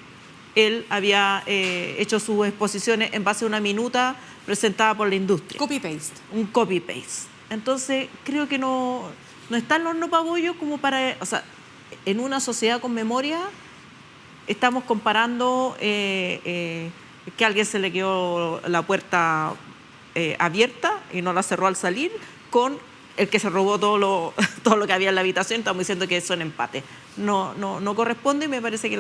él había hecho sus exposiciones en base a una minuta presentada por la industria. Copy-paste. Un copy-paste. Entonces, creo que no está el horno para bollo como para... O sea, en una sociedad con memoria estamos comparando que a alguien se le quedó la puerta abierta y no la cerró al salir con el que se robó todo lo que había en la habitación. Estamos diciendo que eso es un empate. No corresponde y me parece que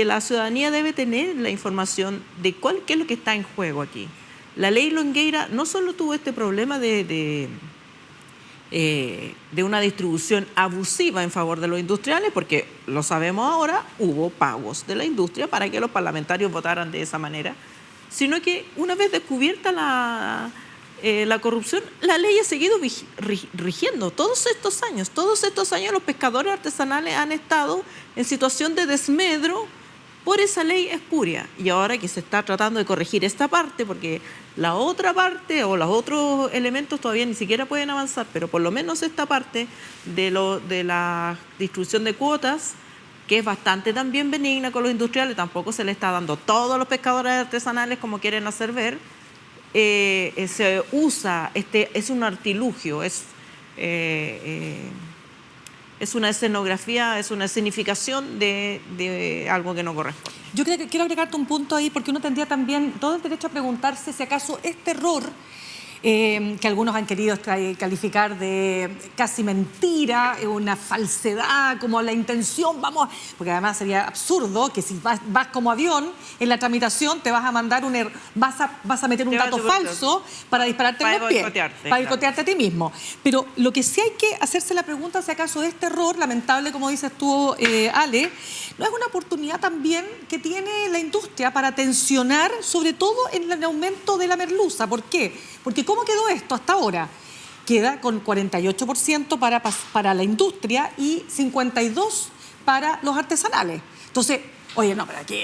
la ciudadanía debe tener la información de qué es lo que está en juego aquí. La ley Longueira no solo tuvo este problema de una distribución abusiva en favor de los industriales, porque lo sabemos ahora, hubo pagos de la industria para que los parlamentarios votaran de esa manera, sino que una vez descubierta la corrupción, la ley ha seguido rigiendo todos estos años los pescadores artesanales han estado en situación de desmedro por esa ley espuria. Y ahora que se está tratando de corregir esta parte, porque la otra parte o los otros elementos todavía ni siquiera pueden avanzar, pero por lo menos esta parte de la distribución de cuotas, que es bastante también benigna con los industriales, tampoco se le está dando todos los pescadores artesanales como quieren hacer ver. Se usa, es un artilugio, es una escenografía, es una escenificación de algo que no corresponde. Yo quiero agregarte un punto ahí, porque uno tendría también todo el derecho a preguntarse si acaso este error, que algunos han querido calificar de casi mentira, una falsedad, como la intención, porque además sería absurdo que si vas como avión en la tramitación te vas a mandar vas a meter un dato falso para dispararte en los pies, para boicotearte a ti mismo. Pero lo que sí hay que hacerse la pregunta si acaso este error, lamentable como dices tú, Ale, no es una oportunidad también que tiene la industria para tensionar, sobre todo en el aumento de la merluza. ¿Por qué? Porque ¿cómo quedó esto hasta ahora? Queda con 48% para la industria y 52% para los artesanales. Entonces, oye, no, pero aquí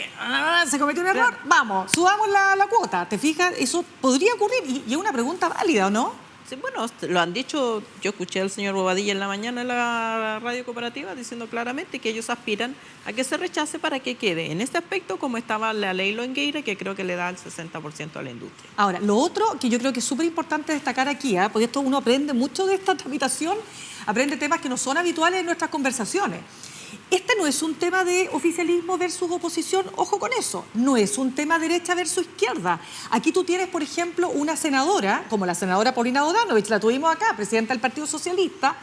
se cometió un error, vamos, subamos la cuota. ¿Te fijas? Eso podría ocurrir y es una pregunta válida, ¿o no? Sí, bueno, lo han dicho, yo escuché al señor Bobadilla en la mañana en la radio cooperativa diciendo claramente que ellos aspiran a que se rechace para que quede en este aspecto como estaba la ley Longueira, que creo que le da el 60% a la industria. Ahora, lo otro que yo creo que es súper importante destacar aquí, porque esto uno aprende mucho de esta tramitación, aprende temas que no son habituales en nuestras conversaciones. Este no es un tema de oficialismo versus oposición, ojo con eso, no es un tema derecha versus izquierda. Aquí tú tienes, por ejemplo, una senadora, como la senadora Paulina Bodanovich, la tuvimos acá, presidenta del Partido Socialista,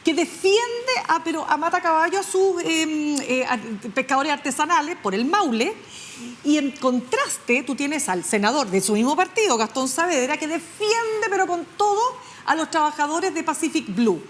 que defiende a matacaballo a sus pescadores artesanales por el Maule, y en contraste tú tienes al senador de su mismo partido, Gastón Saavedra, que defiende, pero con todo, a los trabajadores de Pacific Blue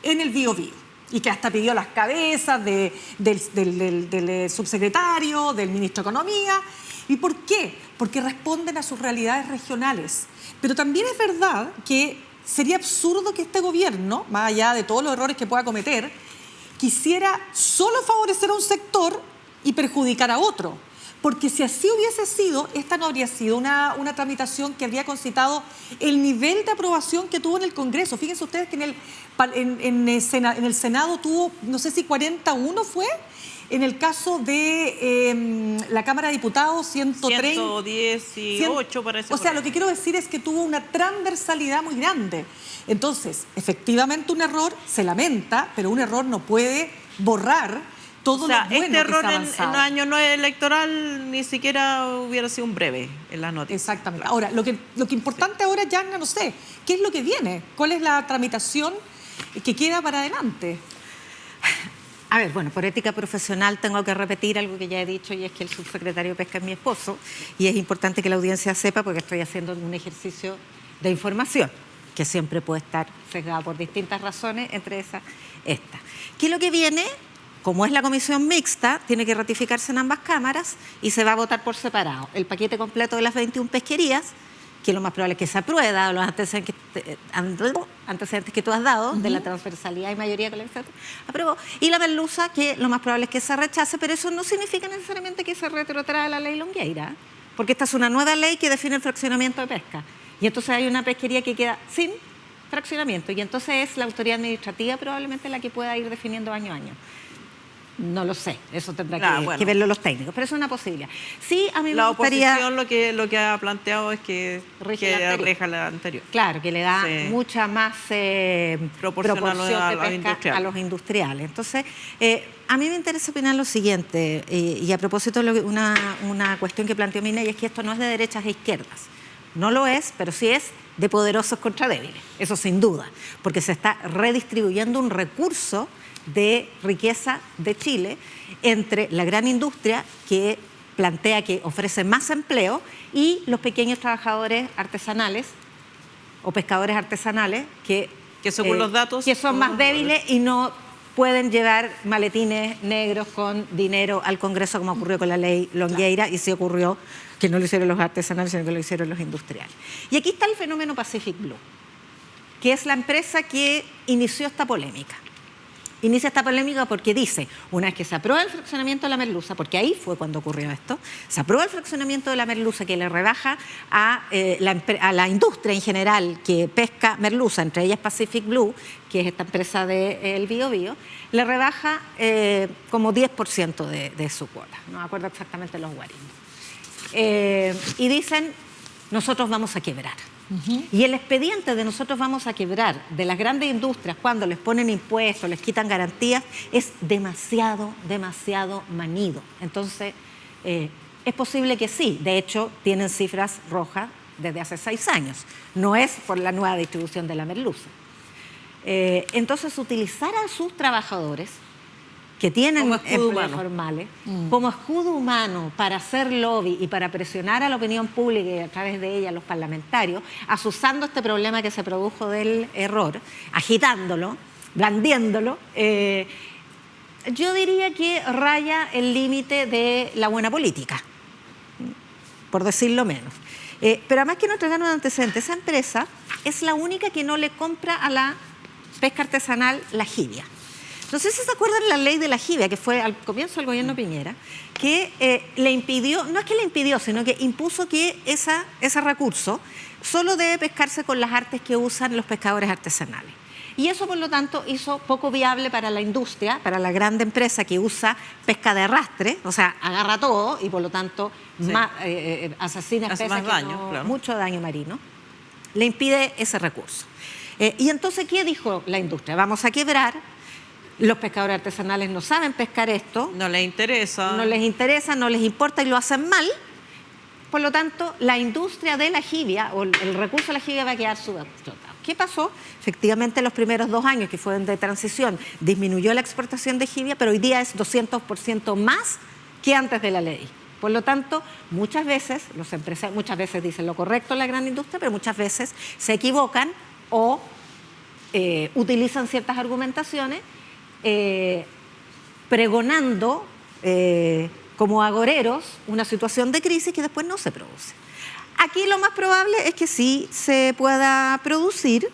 en el Biobío. y que hasta pidió las cabezas del subsecretario, del ministro de Economía. ¿Y por qué? Porque responden a sus realidades regionales. Pero también es verdad que sería absurdo que este gobierno, más allá de todos los errores que pueda cometer, quisiera solo favorecer a un sector y perjudicar a otro. Porque si así hubiese sido, esta no habría sido una tramitación que habría concitado el nivel de aprobación que tuvo en el Congreso. Fíjense ustedes que en el Senado tuvo, no sé si 41 fue, en el caso de la Cámara de Diputados, 130. 118 parece. O sea, lo que quiero decir es que tuvo una transversalidad muy grande. Entonces, efectivamente un error se lamenta, pero un error no puede borrar todo lo bueno este error que se ha en avanzado. el año no electoral ni siquiera hubiera sido un breve en las noticias. Exactamente. Claro. Ahora, lo que importante ahora, Yanna, no sé, ¿qué es lo que viene? ¿Cuál es la tramitación que queda para adelante? A ver, bueno, por ética profesional tengo que repetir algo que ya he dicho, y es que el subsecretario de Pesca es mi esposo, y es importante que la audiencia sepa, porque estoy haciendo un ejercicio de información que siempre puede estar sesgado por distintas razones, entre esas esta. ¿Qué es lo que viene? Como es la comisión mixta, tiene que ratificarse en ambas cámaras y se va a votar por separado. El paquete completo de las 21 pesquerías, que lo más probable es que se apruebe, dado los antecedentes que tú has dado, de la transversalidad y mayoría con la que se aprobó, y la merluza, que lo más probable es que se rechace, pero eso no significa necesariamente que se retrotrae la ley Longueira, porque esta es una nueva ley que define el fraccionamiento de pesca. Y entonces hay una pesquería que queda sin fraccionamiento, y entonces es la autoridad administrativa probablemente la que pueda ir definiendo año a año. No lo sé, eso tendrá que verlo los técnicos, pero es una posibilidad. Sí, a mí me gustaría... La oposición lo que ha planteado es que rija la anterior. Claro, que le da mucha más proporción de pesca a los industriales. Entonces, a mí me interesa opinar lo siguiente, y a propósito de una cuestión que planteó Mina, y es que esto no es de derechas e izquierdas. No lo es, pero sí es de poderosos contra débiles, eso sin duda, porque se está redistribuyendo un recurso de riqueza de Chile entre la gran industria, que plantea que ofrece más empleo, y los pequeños trabajadores artesanales o pescadores artesanales que según los datos que son más débiles y no pueden llevar maletines negros con dinero al Congreso, como ocurrió con la ley Longueira, y sí ocurrió que no lo hicieron los artesanales, sino que lo hicieron los industriales. Y aquí está el fenómeno Pacific Blue, que es la empresa que inició esta polémica. Inicia esta polémica porque dice, una vez que se aprueba el fraccionamiento de la merluza, porque ahí fue cuando ocurrió esto, se aprueba el fraccionamiento de la merluza, que le rebaja a la industria en general que pesca merluza, entre ellas Pacific Blue, que es esta empresa del Biobío, le rebaja como 10% de su cuota, no me acuerdo exactamente los guarimbos. Y dicen, nosotros vamos a quebrar. Y el expediente de nosotros vamos a quebrar de las grandes industrias, cuando les ponen impuestos, les quitan garantías, es demasiado manido. Entonces, es posible que sí. De hecho, tienen cifras rojas desde hace 6 años. No es por la nueva distribución de la merluza. Entonces, utilizar a sus trabajadores, que tienen empleos formales, como escudo humano para hacer lobby y para presionar a la opinión pública y a través de ella a los parlamentarios, asusando este problema que se produjo del error, agitándolo, blandiéndolo, yo diría que raya el límite de la buena política, por decirlo menos. Pero además que no entregaron antecedentes, esa empresa es la única que no le compra a la pesca artesanal la jibia. No sé si se acuerdan la ley de la jibia, que fue al comienzo del gobierno Piñera, que le impidió, no es que le impidió, sino que impuso que ese recurso solo debe pescarse con las artes que usan los pescadores artesanales. Y eso, por lo tanto, hizo poco viable para la industria, para la grande empresa que usa pesca de arrastre, o sea, agarra todo y, por lo tanto, asesina especies, más daño, claro. Mucho daño marino, le impide ese recurso. Y entonces, ¿qué dijo la industria? Vamos a quebrar. Los pescadores artesanales no saben pescar esto. No les interesa. No les interesa, no les importa y lo hacen mal. Por lo tanto, la industria de la jibia o el recurso de la jibia va a quedar subexplotado. ¿Qué pasó? Efectivamente, los primeros 2 años que fueron de transición disminuyó la exportación de jibia, pero hoy día es 200% más que antes de la ley. Por lo tanto, muchas veces los empresarios, muchas veces dicen lo correcto en la gran industria, pero muchas veces se equivocan o utilizan ciertas argumentaciones pregonando como agoreros una situación de crisis que después no se produce. Aquí lo más probable es que sí se pueda producir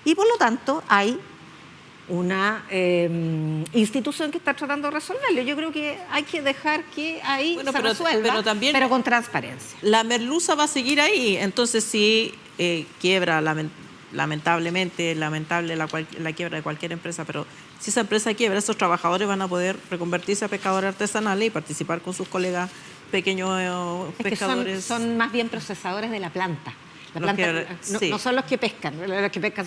y por lo tanto hay una institución que está tratando de resolverlo. Yo creo que hay que dejar que ahí se resuelva, pero con transparencia. La merluza va a seguir ahí, entonces si quiebra lamentablemente, lamentable la quiebra de cualquier empresa, pero si esa empresa quiebra, esos trabajadores van a poder reconvertirse a pescadores artesanales y participar con sus colegas pequeños pescadores. Son más bien procesadores de la planta. No son los que pescan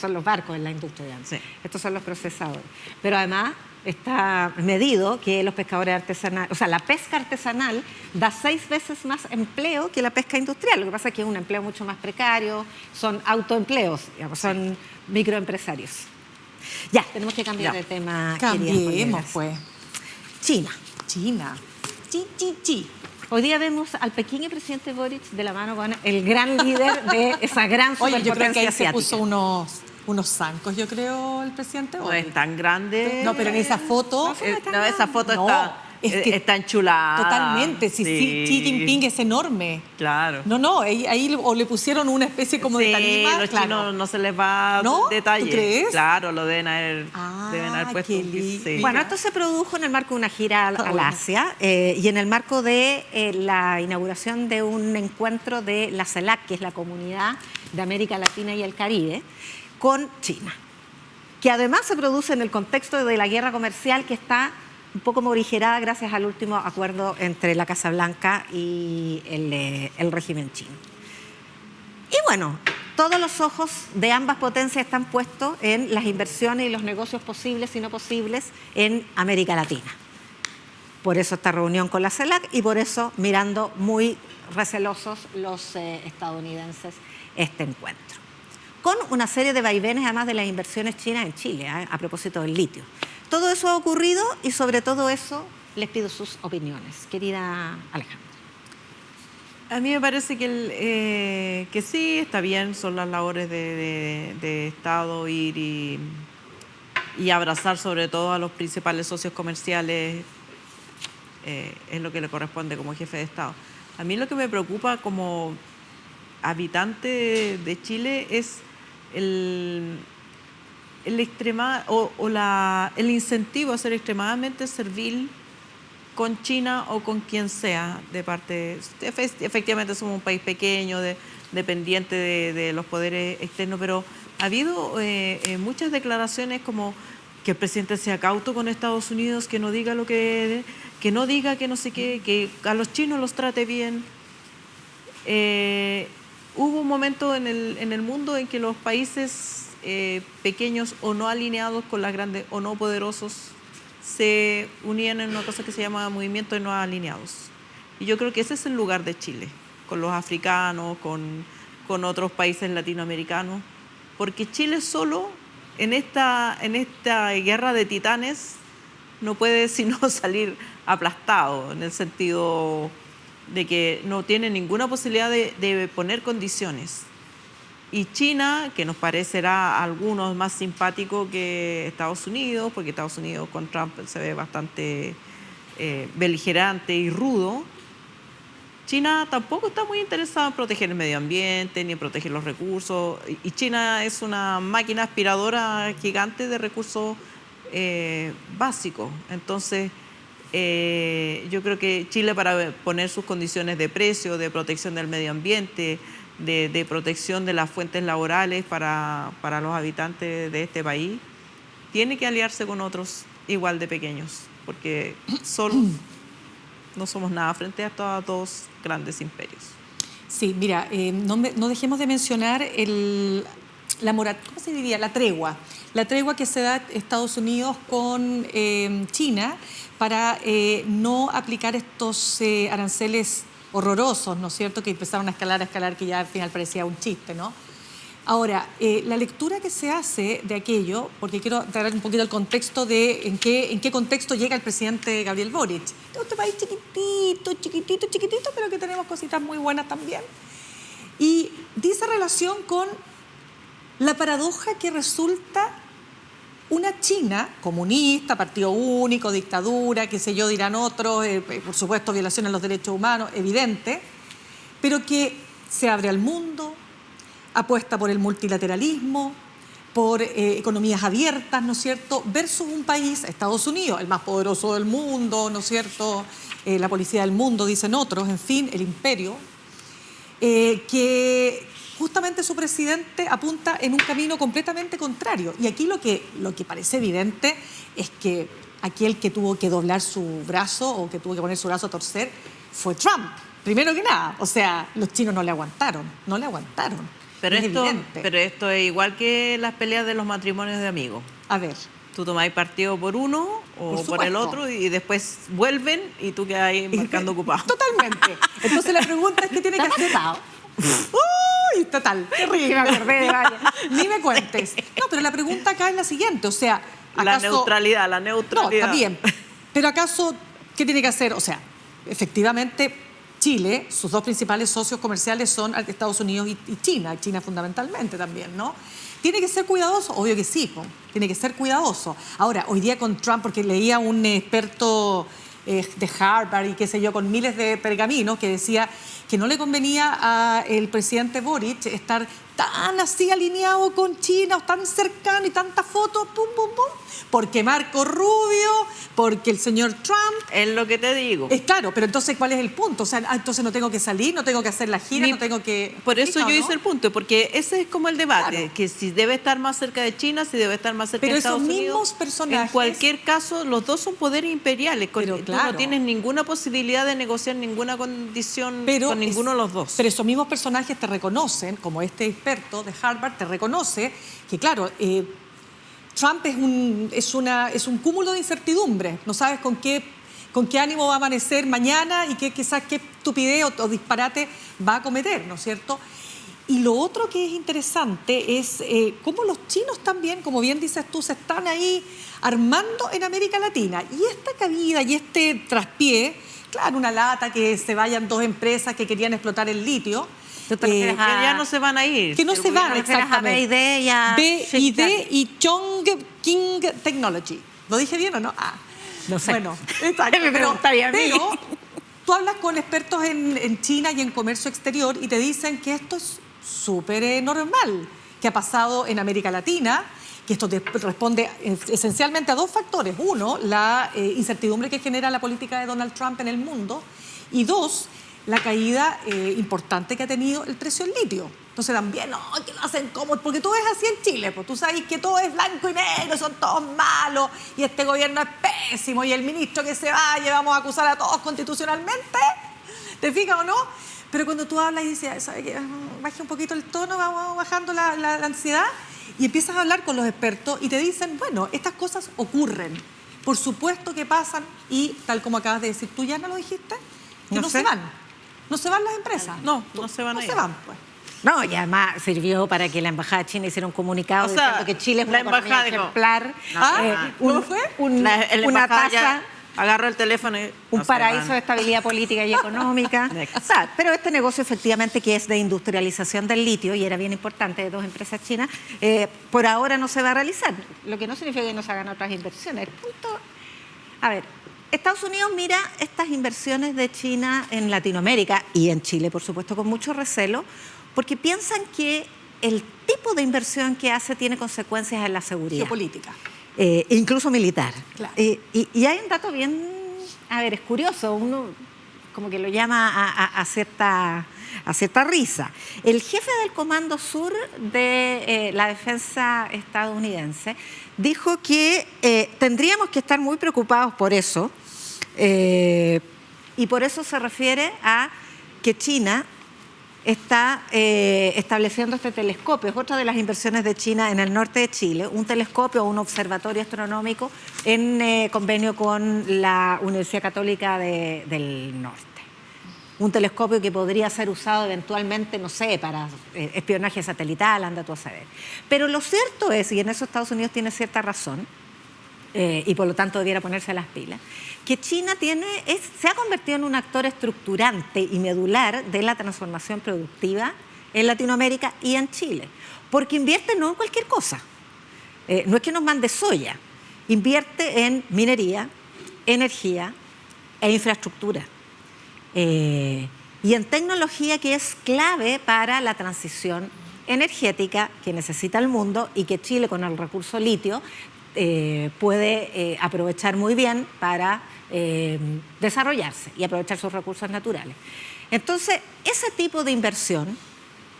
son los barcos en la industria. Sí. Estos son los procesadores. Pero además está medido que los pescadores artesanales, o sea, la pesca artesanal da 6 veces más empleo que la pesca industrial. Lo que pasa es que es un empleo mucho más precario, son autoempleos, digamos, son microempresarios. Ya, tenemos que cambiar de tema. Cambiemos, pues. China. Chi. Hoy día vemos al pequeño presidente Boric de la mano con el gran líder de esa gran superpotencia. Oye, yo creo que ahí asiática. se puso unos zancos, yo creo, el presidente Boric. No es tan grande. No, pero en esa foto... esa foto está enchulada. Totalmente, sí. Xi Jinping es enorme. Claro. No, ahí le pusieron una especie como de tarima. Los chinos no se les va detalle. ¿Tú crees? Claro, lo deben haber puesto. Sí. Bueno, esto se produjo en el marco de una gira al Asia y en el marco de la inauguración de un encuentro de la CELAC, que es la Comunidad de América Latina y el Caribe, con China, que además se produce en el contexto de la guerra comercial que está un poco morigerada gracias al último acuerdo entre la Casa Blanca y el régimen chino. Y bueno, todos los ojos de ambas potencias están puestos en las inversiones y los negocios posibles y no posibles en América Latina. Por eso esta reunión con la CELAC y por eso mirando muy recelosos los estadounidenses este encuentro. Con una serie de vaivenes además de las inversiones chinas en Chile, a propósito del litio. Todo eso ha ocurrido y sobre todo eso les pido sus opiniones. Querida Alejandra. A mí me parece que sí, está bien, son las labores de Estado ir y abrazar sobre todo a los principales socios comerciales, es lo que le corresponde como jefe de Estado. A mí lo que me preocupa como habitante de Chile es el incentivo a ser extremadamente servil con China o con quien sea de parte. Efectivamente somos un país pequeño, dependiente de los poderes externos, pero ha habido muchas declaraciones como que el presidente sea cauto con Estados Unidos, que no diga que no diga que no sé qué, que a los chinos los trate bien. Hubo un momento en el mundo en que los países pequeños o no alineados con las grandes o no poderosos se unían en una cosa que se llama movimiento de no alineados. Y yo creo que ese es el lugar de Chile, con los africanos, con otros países latinoamericanos, porque Chile solo en esta guerra de titanes no puede sino salir aplastado, en el sentido de que no tiene ninguna posibilidad de poner condiciones. Y China, que nos parecerá a algunos más simpático que Estados Unidos, porque Estados Unidos con Trump se ve bastante beligerante y rudo, China tampoco está muy interesada en proteger el medio ambiente ni en proteger los recursos. Y China es una máquina aspiradora gigante de recursos básicos. Entonces, yo creo que Chile, para poner sus condiciones de precio, de protección del medio ambiente, de protección de las fuentes laborales para los habitantes de este país, tiene que aliarse con otros igual de pequeños, porque solos no somos nada frente a estos dos grandes imperios. Sí, mira, no dejemos de mencionar ¿cómo se diría? La tregua que se da Estados Unidos con China para no aplicar estos aranceles horrorosos, ¿no es cierto?, que empezaron a escalar, que ya al final parecía un chiste, ¿no? Ahora, la lectura que se hace de aquello, porque quiero traer un poquito el contexto de en qué contexto llega el presidente Gabriel Boric. De este país chiquitito, pero que tenemos cositas muy buenas también. Y dice relación con la paradoja que resulta una China comunista, partido único, dictadura, qué sé yo, dirán otros, por supuesto violaciones a los derechos humanos, evidente, pero que se abre al mundo, apuesta por el multilateralismo, por economías abiertas, ¿no es cierto?, versus un país, Estados Unidos, el más poderoso del mundo, ¿no es cierto?, la policía del mundo, dicen otros, en fin, el imperio, que justamente su presidente apunta en un camino completamente contrario. Y aquí lo que parece evidente es que aquel que tuvo que doblar su brazo o que tuvo que poner su brazo a torcer fue Trump, primero que nada. O sea, los chinos no le aguantaron. Pero Es esto, evidente. pero esto es igual que las peleas de los matrimonios de amigos. A ver. Tú tomáis partido por uno o por el otro y después vuelven y tú quedas ahí marcando ocupado. Totalmente. Entonces la pregunta es qué tiene que hacer. ¡Uy! Total, terrible. Me acordé de varias. Ni me cuentes. No, pero la pregunta acá es la siguiente. O sea, La ¿acaso... neutralidad. No, está bien. Pero ¿acaso qué tiene que hacer? O sea, efectivamente, Chile, sus dos principales socios comerciales son Estados Unidos y China. China fundamentalmente también, ¿no? ¿Tiene que ser cuidadoso? Obvio que sí, tiene que ser cuidadoso. Ahora, hoy día con Trump, porque leía un experto de Harvard y qué sé yo, con miles de pergaminos, que decía que no le convenía al presidente Boric estar tan así alineado con China, o tan cercano y tantas fotos, pum, pum, pum, porque Marco Rubio, porque el señor Trump. Es lo que te digo. Es claro, pero entonces, ¿cuál es el punto? O sea, entonces no tengo que salir, no tengo que hacer la gira, no tengo que... Por eso yo ¿no? hice el punto, porque ese es como el debate, Claro. que si debe estar más cerca de China, si debe estar más cerca Pero de esos Estados mismos Unidos. personajes- En cualquier caso, los dos son poderes imperiales. Pero Tú claro. no tienes ninguna posibilidad de negociar ninguna condición Pero con ninguno de los dos. Pero esos mismos personajes te reconocen, como este experto de Harvard te reconoce que, claro, Trump es un cúmulo de incertidumbre. No sabes con qué ánimo va a amanecer mañana y quizás qué estupidez o disparate va a cometer, ¿no es cierto? Y lo otro que es interesante es cómo los chinos también, como bien dices tú, se están ahí armando en América Latina. Y esta cabida y este traspié, claro, una lata que se vayan dos empresas que querían explotar el litio. Que ya no se van a ir. Que no se van, exactamente. BID y a BID y Chongqing Technology. ¿Lo dije bien o no? No sé. Bueno, exacto. Me preguntaría a mí. Pero tú hablas con expertos en China y en comercio exterior y te dicen que esto es súper normal, que ha pasado en América Latina, que esto responde esencialmente a dos factores. Uno, la incertidumbre que genera la política de Donald Trump en el mundo. Y dos, la caída importante que ha tenido el precio del litio. Entonces también, no, que lo hacen como... Porque tú ves así en Chile, pues tú sabes que todo es blanco y negro, son todos malos, y este gobierno es pésimo, y el ministro que se vaya, vamos a acusar a todos constitucionalmente. ¿Te fijas o no? Pero cuando tú hablas y dices, ¿sabes qué? Baje un poquito el tono, vamos bajando la ansiedad, y empiezas a hablar con los expertos y te dicen, bueno, estas cosas ocurren. Por supuesto que pasan, y tal como acabas de decir, tú ya no lo dijiste, que no se van. No se van las empresas. No se van a ir. No se van, pues. No, y además sirvió para que la Embajada china hiciera un comunicado O sea, diciendo que Chile es la una economía embajada dijo, ejemplar. ¿cómo fue? Una embajada tasa, ya agarró el teléfono y un no se paraíso van. de estabilidad política y económica. O sea, pero este negocio efectivamente que es de industrialización del litio, y era bien importante, de dos empresas chinas, por ahora no se va a realizar, lo que no significa que no se hagan otras inversiones. El punto, a ver, Estados Unidos mira estas inversiones de China en Latinoamérica y en Chile, por supuesto, con mucho recelo, porque piensan que el tipo de inversión que hace tiene consecuencias en la seguridad. Geopolítica. Incluso militar. Claro. Y hay un dato bien, a ver, es curioso, uno como que lo llama a cierta risa. El jefe del Comando Sur de la defensa estadounidense dijo que tendríamos que estar muy preocupados por eso, y por eso se refiere a que China está estableciendo este telescopio. Es otra de las inversiones de China en el norte de Chile, un telescopio o un observatorio astronómico en convenio con la Universidad Católica del Norte. Un telescopio que podría ser usado eventualmente, no sé, para espionaje satelital, anda tú a saber. Pero lo cierto es, y en eso Estados Unidos tiene cierta razón, y por lo tanto debiera ponerse a las pilas, que China se ha convertido en un actor estructurante y medular de la transformación productiva en Latinoamérica y en Chile, porque invierte no en cualquier cosa. no es que nos mande soya, invierte en minería, energía e infraestructura. Y en tecnología que es clave para la transición energética que necesita el mundo y que Chile con el recurso litio puede aprovechar muy bien para desarrollarse y aprovechar sus recursos naturales. Entonces, ese tipo de inversión,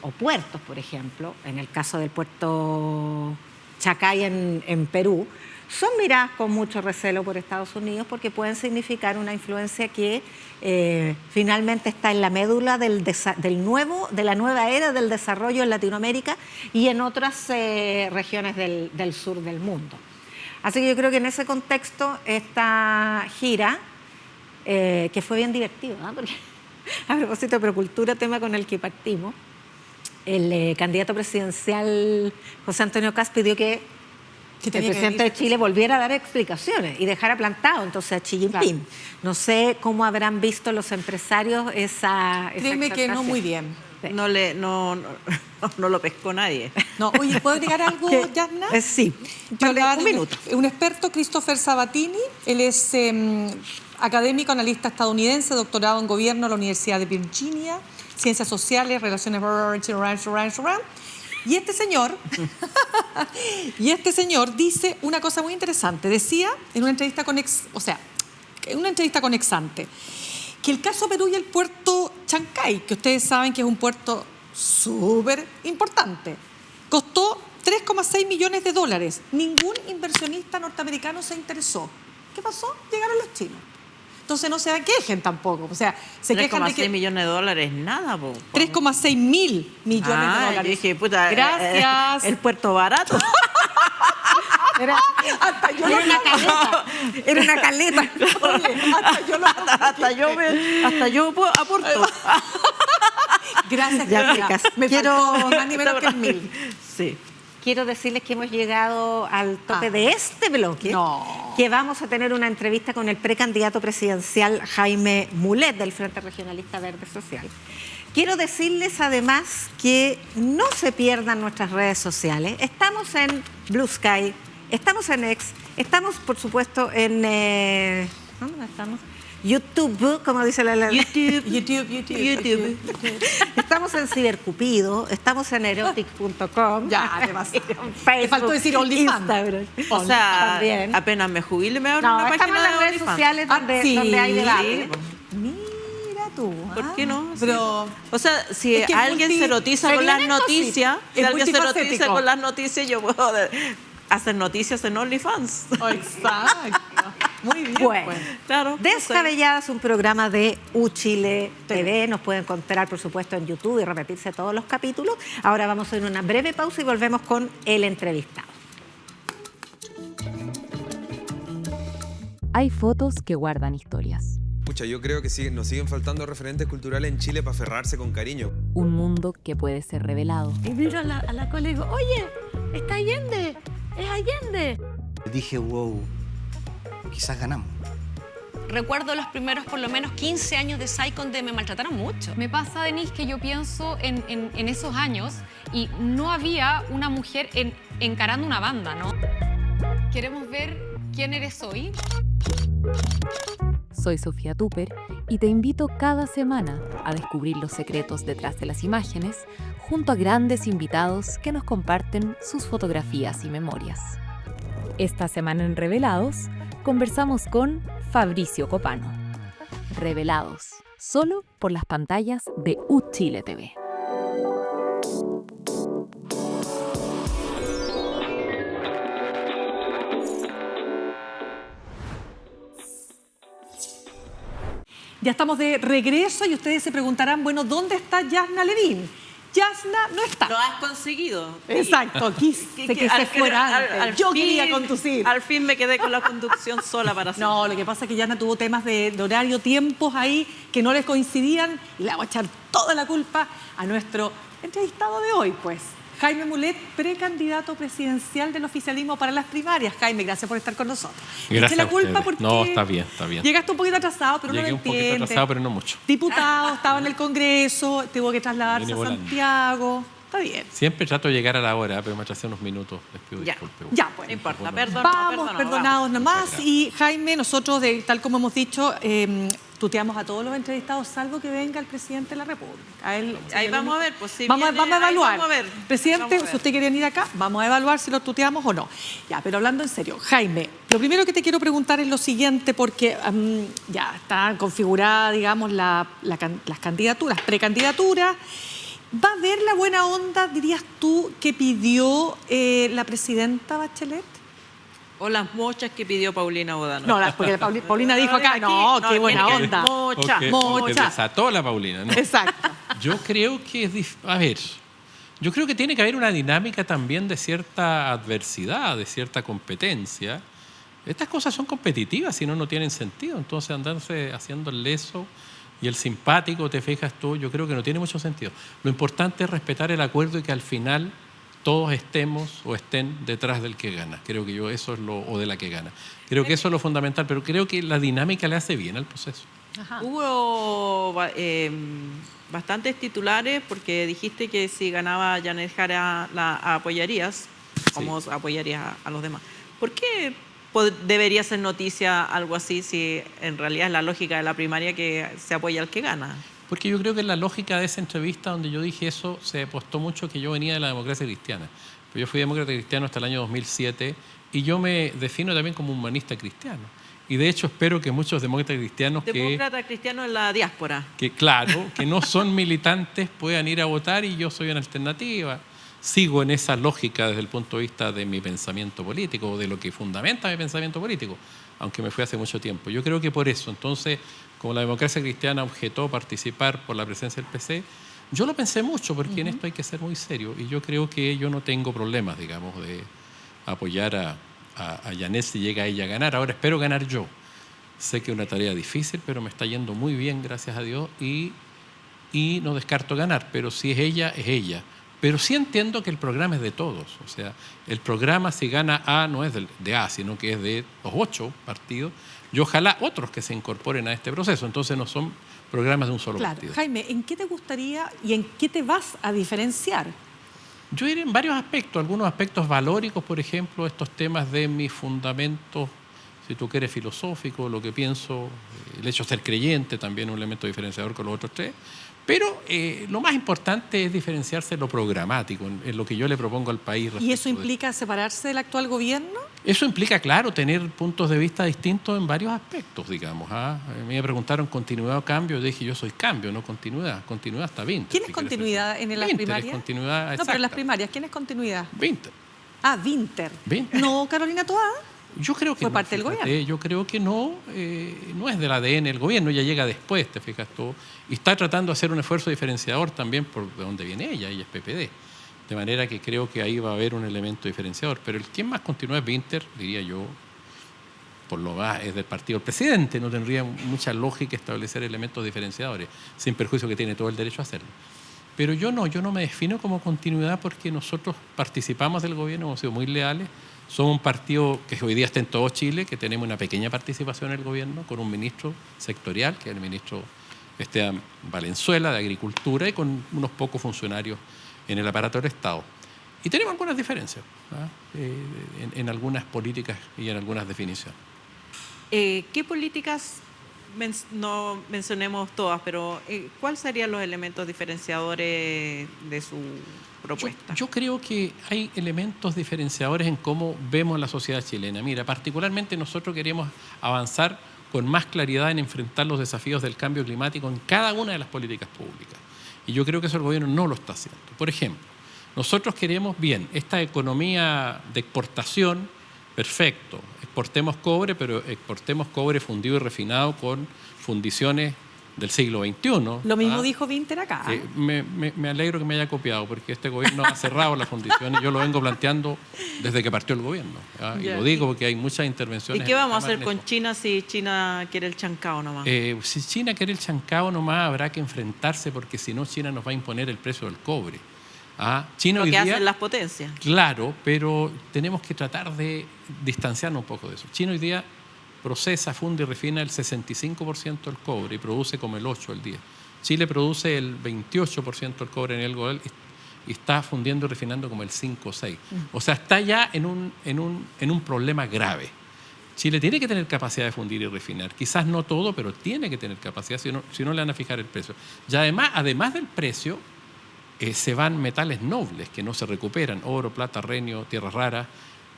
o puertos, por ejemplo, en el caso del puerto Chacay en Perú, son miradas con mucho recelo por Estados Unidos porque pueden significar una influencia que finalmente está en la médula de la nueva era del desarrollo en Latinoamérica y en otras regiones del sur del mundo. Así que yo creo que en ese contexto esta gira, que fue bien divertido, ¿no? Porque a propósito de Procultura, tema con el que partimos, el candidato presidencial José Antonio Kast pidió que el presidente de Chile volviera a dar explicaciones y dejara plantado entonces a Xi Jinping. Claro. No sé cómo habrán visto los empresarios esa Créeme que no muy bien. Sí. No lo pescó nadie. No, oye, ¿puedo agregar algo, Yasna? Sí. Un minuto. Un experto, Christopher Sabatini, él es académico, analista estadounidense, doctorado en gobierno en la Universidad de Virginia, ciencias sociales, relaciones... Y este señor dice una cosa muy interesante. Decía en una entrevista con Exante que el caso Perú y el puerto Chancay, que ustedes saben que es un puerto súper importante, costó $3,6 millones. Ningún inversionista norteamericano se interesó. ¿Qué pasó? Llegaron los chinos. Entonces no se quejen tampoco. O sea, se quejan de que... $3,6 millones, nada, po. 3,6 mil millones de dólares. Yo dije, puta, gracias. El puerto barato. Era una caleta. Hasta yo aporto. Gracias, Jessica. Me faltó más ni menos que el 1000. Sí. Quiero decirles que hemos llegado al tope de este bloque, que vamos a tener una entrevista con el precandidato presidencial Jaime Mulet del Frente Regionalista Verde Social. Quiero decirles además que no se pierdan nuestras redes sociales. Estamos en Blue Sky, estamos en X, estamos por supuesto en... ¿dónde estamos? YouTube, como dice la YouTube. Estamos en Cibercupido, estamos en erotic.com. Ya, te vas. Facebook, te faltó decir OnlyFans. Instagram. O sea, también. Apenas me jubile me abro No, una estamos página en las de redes OnlyFans. sociales donde hay debate. Mira tú. ¿Por qué no? Pero, o sea, si es que alguien se erotiza con las noticias, Es multifacético. con las noticias, yo puedo hacer noticias en OnlyFans. Exacto. Muy bien. Bueno, claro. Descabelladas, un programa de Uchile TV. Nos pueden encontrar, por supuesto, en YouTube y repetirse todos los capítulos. Ahora vamos a hacer una breve pausa y volvemos con el entrevistado. Hay fotos que guardan historias. Pucha, yo creo que nos siguen faltando referentes culturales en Chile para aferrarse con cariño. Un mundo que puede ser revelado. Y miro a la cola y digo, oye, está Allende, es Allende. Dije, wow, quizás ganamos. Recuerdo los primeros por lo menos 15 años de Psy donde me maltrataron mucho. Me pasa, Denise, que yo pienso en esos años y no había una mujer encarando una banda, ¿no? ¿Queremos ver quién eres hoy? Soy Sofía Tupper y te invito cada semana a descubrir los secretos detrás de las imágenes junto a grandes invitados que nos comparten sus fotografías y memorias. Esta semana en Revelados conversamos con Fabricio Copano. Revelados, solo por las pantallas de Uchile TV. Ya estamos de regreso y ustedes se preguntarán, bueno, ¿dónde está Yasna Levin? Yasna no está. Lo has conseguido. Exacto, quise que se fuera antes. Yo quería conducir. Al fin me quedé con la conducción sola para hacer. No, lo que pasa es que Yasna tuvo temas de horario, tiempos ahí que no les coincidían y le voy a echar toda la culpa a nuestro entrevistado de hoy, pues. Jaime Mulet, precandidato presidencial del oficialismo para las primarias. Jaime, gracias por estar con nosotros. Gracias la culpa porque no, está bien, está bien. Llegaste un poquito atrasado, pero Llegué no lo entiende. un poquito atrasado, pero no mucho. Diputado, estaba en el Congreso, tuvo que trasladarse a Santiago. está bien. Siempre trato de llegar a la hora, pero me atrasé unos minutos. Les pido disculpas. Ya, pues. No importa, Vamos, perdonados nomás. Y Jaime, nosotros, tal como hemos dicho, tuteamos a todos los entrevistados, salvo que venga el presidente de la República. Ahí vamos a ver, pues si vamos a evaluar. Vamos a ver. Presidente, si usted quiere venir acá, vamos a evaluar si lo tuteamos o no. Ya, pero hablando en serio, Jaime, lo primero que te quiero preguntar es lo siguiente, porque ya está configurada, digamos, las candidaturas, precandidaturas. ¿Va a haber la buena onda, dirías tú, que pidió la presidenta Bachelet? O las mochas que pidió Paulina Bodano. No, porque Paulina dijo acá, qué buena onda. Mocha. Que desató la Paulina, ¿no? Exacto. Yo creo que yo creo que tiene que haber una dinámica también de cierta adversidad, de cierta competencia. Estas cosas son competitivas, si no tienen sentido. Entonces andarse haciendo el leso y el simpático, te fijas tú, yo creo que no tiene mucho sentido. Lo importante es respetar el acuerdo y que al final todos estemos o estén detrás del que gana. Creo que eso es o de la que gana. Creo que eso es lo fundamental, pero creo que la dinámica le hace bien al proceso. Ajá. Hubo bastantes titulares porque dijiste que si ganaba Janet Jara la apoyarías, como apoyarías a los demás. ¿Por qué debería ser noticia algo así si en realidad es la lógica de la primaria que se apoya al que gana? Porque yo creo que en la lógica de esa entrevista donde yo dije eso, se apostó mucho que yo venía de la democracia cristiana. Pero yo fui demócrata cristiano hasta el año 2007 y yo me defino también como humanista cristiano. Y de hecho espero que muchos demócratas cristianos demócrata cristiano en la diáspora. Que claro, que no son militantes puedan ir a votar y yo soy una alternativa. Sigo en esa lógica desde el punto de vista de mi pensamiento político o de lo que fundamenta mi pensamiento político, aunque me fui hace mucho tiempo. Yo creo que por eso, entonces, como la democracia cristiana objetó participar por la presencia del PC, yo lo pensé mucho porque en esto hay que ser muy serio y yo creo que yo no tengo problemas, digamos, de apoyar a Janet si llega ella a ganar. Ahora espero ganar yo. Sé que es una tarea difícil, pero me está yendo muy bien, gracias a Dios, y no descarto ganar, pero si es ella, es ella. Pero sí entiendo que el programa es de todos. O sea, el programa si gana A no es de A, sino que es de los 8 partidos. Y ojalá otros que se incorporen a este proceso. Entonces no son programas de un solo partido. Jaime, ¿en qué te gustaría y en qué te vas a diferenciar? Yo iré en varios aspectos. Algunos aspectos valóricos, por ejemplo, estos temas de mis fundamentos, si tú quieres, filosófico, lo que pienso, el hecho de ser creyente, también un elemento diferenciador con los otros tres. Pero lo más importante es diferenciarse en lo programático, en lo que yo le propongo al país. ¿Y eso implica separarse del actual gobierno? Eso implica, claro, tener puntos de vista distintos en varios aspectos, digamos. A mí me preguntaron continuidad o cambio, yo dije yo soy cambio, no continuidad. Continuidad está Vinter. ¿Quién es continuidad en las primarias? Es continuidad exacta. No, pero en las primarias, ¿quién es continuidad? Vinter. Ah, Vinter. ¿No Carolina Toá? Yo creo que ¿Fue parte del gobierno? Yo creo que no es del ADN del gobierno, ella llega después, te fijas tú, y está tratando de hacer un esfuerzo diferenciador también por de dónde viene ella es PPD. De manera que creo que ahí va a haber un elemento diferenciador. Pero quien más continúa es Vinter, diría yo, por lo más es del partido del presidente, no tendría mucha lógica establecer elementos diferenciadores, sin perjuicio que tiene todo el derecho a hacerlo. Pero yo no me defino como continuidad porque nosotros participamos del gobierno, hemos sido muy leales. Somos un partido que hoy día está en todo Chile, que tenemos una pequeña participación en el gobierno, con un ministro sectorial, que es el ministro Esteban Valenzuela, de Agricultura, y con unos pocos funcionarios en el aparato del Estado. Y tenemos algunas diferencias en algunas políticas y en algunas definiciones. ¿Qué políticas, no mencionemos todas, pero cuáles serían los elementos diferenciadores de su propuesta? Yo creo que hay elementos diferenciadores en cómo vemos la sociedad chilena. Mira, particularmente nosotros queremos avanzar con más claridad en enfrentar los desafíos del cambio climático en cada una de las políticas públicas. Y yo creo que eso el gobierno no lo está haciendo. Por ejemplo, nosotros queremos, esta economía de exportación, perfecto. Exportemos cobre, pero exportemos cobre fundido y refinado con fundiciones del siglo XXI. Lo mismo dijo Vinter acá. Me alegro que me haya copiado, porque este gobierno ha cerrado las fundiciones. Yo lo vengo planteando desde que partió el gobierno. Y lo digo porque hay muchas intervenciones. ¿Y qué vamos a hacer con China si China quiere el chancao nomás? Si China quiere el chancao nomás, habrá que enfrentarse, porque si no, China nos va a imponer el precio del cobre. China lo hoy que día, hacen las potencias. Claro, pero tenemos que tratar de distanciarnos un poco de eso. China hoy día procesa, funde y refina el 65% del cobre y produce como el 8% al día. Chile produce el 28% del cobre a nivel global y está fundiendo y refinando como el 5 o 6. O sea, está ya en un problema grave. Chile tiene que tener capacidad de fundir y refinar. Quizás no todo, pero tiene que tener capacidad, si no le van a fijar el precio. Y además del precio, se van metales nobles que no se recuperan, oro, plata, renio, tierras raras,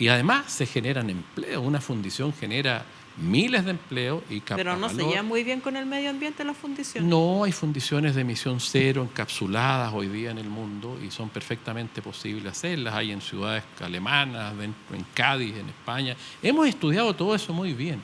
y además se generan empleos. Una fundición genera miles de empleos y capta Pero no se valor. lleva muy bien con el medio ambiente la fundición. No, hay fundiciones de emisión cero encapsuladas hoy día en el mundo y son perfectamente posibles hacerlas. Hay en ciudades alemanas, en Cádiz, en España. Hemos estudiado todo eso muy bien.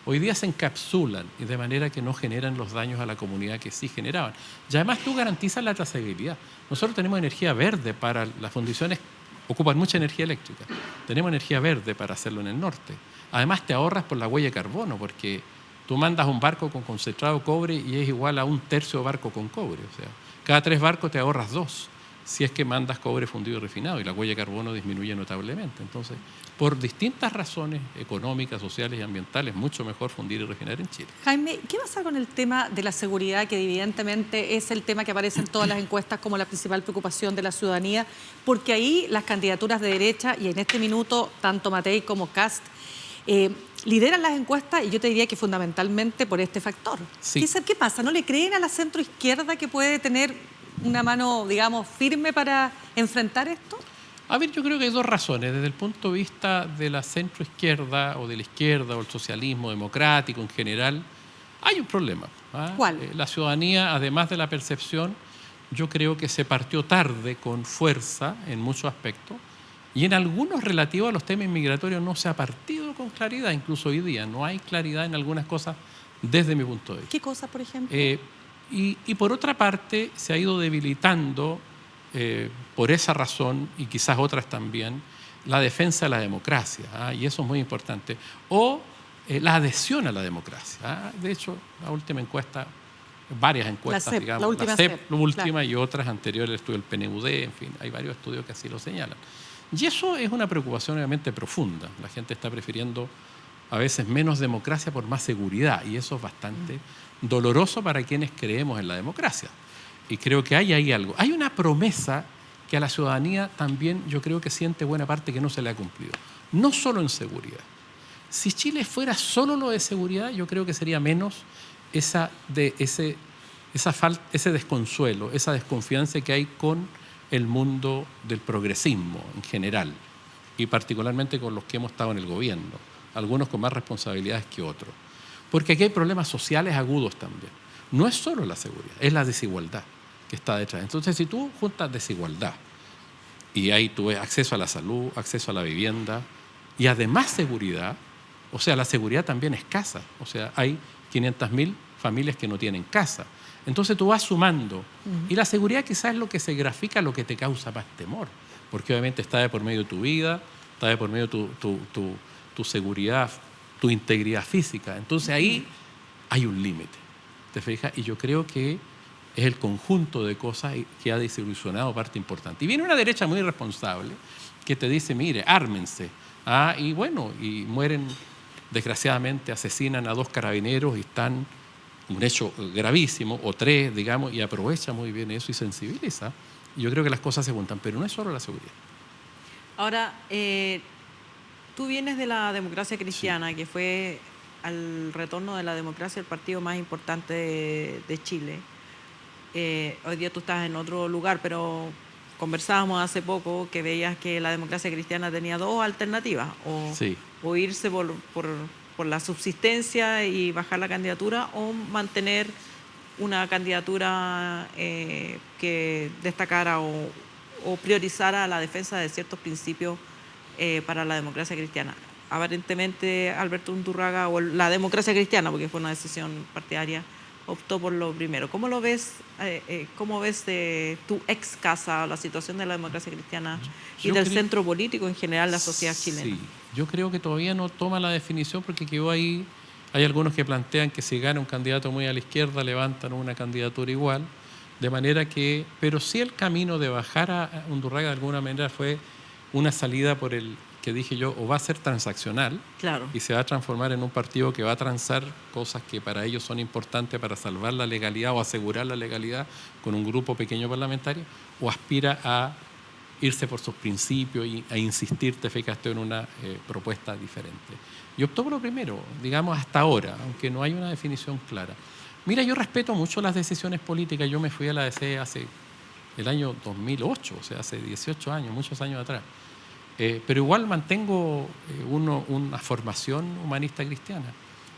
Hoy día se encapsulan y de manera que no generan los daños a la comunidad que sí generaban. Y además tú garantizas la trazabilidad. Nosotros tenemos energía verde para las fundiciones, ocupan mucha energía eléctrica. Tenemos energía verde para hacerlo en el norte. Además te ahorras por la huella de carbono, porque tú mandas un barco con concentrado de cobre y es igual a 1/3 de barco con cobre. O sea, cada 3 barcos te ahorras 2, si es que mandas cobre fundido y refinado, y la huella de carbono disminuye notablemente. Entonces, por distintas razones económicas, sociales y ambientales, mucho mejor fundir y refinar en Chile. Jaime, ¿qué pasa con el tema de la seguridad, que evidentemente es el tema que aparece en todas las encuestas como la principal preocupación de la ciudadanía? Porque ahí las candidaturas de derecha, y en este minuto tanto Matei como Kast, lideran las encuestas, y yo te diría que fundamentalmente por este factor. Sí. ¿Qué pasa? ¿No le creen a la centroizquierda que puede tener una mano, digamos, firme para enfrentar esto? A ver, yo creo que hay dos razones. Desde el punto de vista de la centroizquierda o de la izquierda o el socialismo democrático en general, hay un problema. ¿Cuál? La ciudadanía, además de la percepción, yo creo que se partió tarde con fuerza en muchos aspectos, y en algunos relativos a los temas migratorios no se ha partido con claridad. Incluso hoy día no hay claridad en algunas cosas desde mi punto de vista. ¿Qué cosas, por ejemplo? Y por otra parte, se ha ido debilitando, por esa razón, y quizás otras también, la defensa de la democracia, y eso es muy importante. O la adhesión a la democracia. De hecho, la última encuesta, varias encuestas, digamos, la CEP, claro. Y otras anteriores, el estudio del PNUD, en fin, hay varios estudios que así lo señalan. Y eso es una preocupación obviamente profunda. La gente está prefiriendo a veces menos democracia por más seguridad, y eso es bastante doloroso para quienes creemos en la democracia. Y creo que hay ahí algo. Hay una promesa que a la ciudadanía también yo creo que siente buena parte que no se le ha cumplido. No solo en seguridad. Si Chile fuera solo lo de seguridad, yo creo que sería menos ese desconsuelo, esa desconfianza que hay con el mundo del progresismo en general, y particularmente con los que hemos estado en el gobierno, algunos con más responsabilidades que otros. Porque aquí hay problemas sociales agudos también. No es solo la seguridad, es la desigualdad que está detrás. Entonces, si tú juntas desigualdad, y ahí tú ves acceso a la salud, acceso a la vivienda, y además seguridad, o sea, la seguridad también es escasa. O sea, hay 500.000 familias que no tienen casa. Entonces tú vas sumando. Y la seguridad quizás es lo que se grafica, lo que te causa más temor. Porque obviamente está de por medio tu vida, está de por medio tu seguridad, tu integridad física. Entonces ahí hay un límite. ¿Te fijas? Y yo creo que es el conjunto de cosas que ha desilusionado parte importante. Y viene una derecha muy irresponsable que te dice, mire, ármense. Y bueno, y mueren, desgraciadamente, asesinan a 2 carabineros y están un hecho gravísimo, o 3, digamos, y aprovecha muy bien eso y sensibiliza. Y yo creo que las cosas se juntan, pero no es solo la seguridad. Ahora, tú vienes de la democracia cristiana, que fue al retorno de la democracia el partido más importante de Chile. Hoy día tú estás en otro lugar, pero conversábamos hace poco que veías que la democracia cristiana tenía 2 alternativas, o irse por la subsistencia y bajar la candidatura, o mantener una candidatura que destacara o priorizara la defensa de ciertos principios para la democracia cristiana. Aparentemente Alberto Undurraga, o la democracia cristiana, porque fue una decisión partidaria, optó por lo primero. ¿Cómo lo ves? ¿Cómo ves tu ex casa, la situación de la democracia cristiana y del centro político en general, la sociedad chilena? Sí, yo creo que todavía no toma la definición, porque quedó ahí. Hay algunos que plantean que si gana un candidato muy a la izquierda, levantan una candidatura igual, de manera que... Pero sí el camino de bajar a Undurraga de alguna manera fue una salida por el que dije yo, o va a ser transaccional, claro, y se va a transformar en un partido que va a transar cosas que para ellos son importantes para salvar la legalidad o asegurar la legalidad con un grupo pequeño parlamentario, o aspira a irse por sus principios e insistir, te fijas, en una propuesta diferente. Y optó por lo primero, digamos, hasta ahora, aunque no hay una definición clara. Mira, yo respeto mucho las decisiones políticas. Yo me fui a la DC hace el año 2008, o sea, hace 18 años, muchos años atrás. Pero igual mantengo una formación humanista cristiana.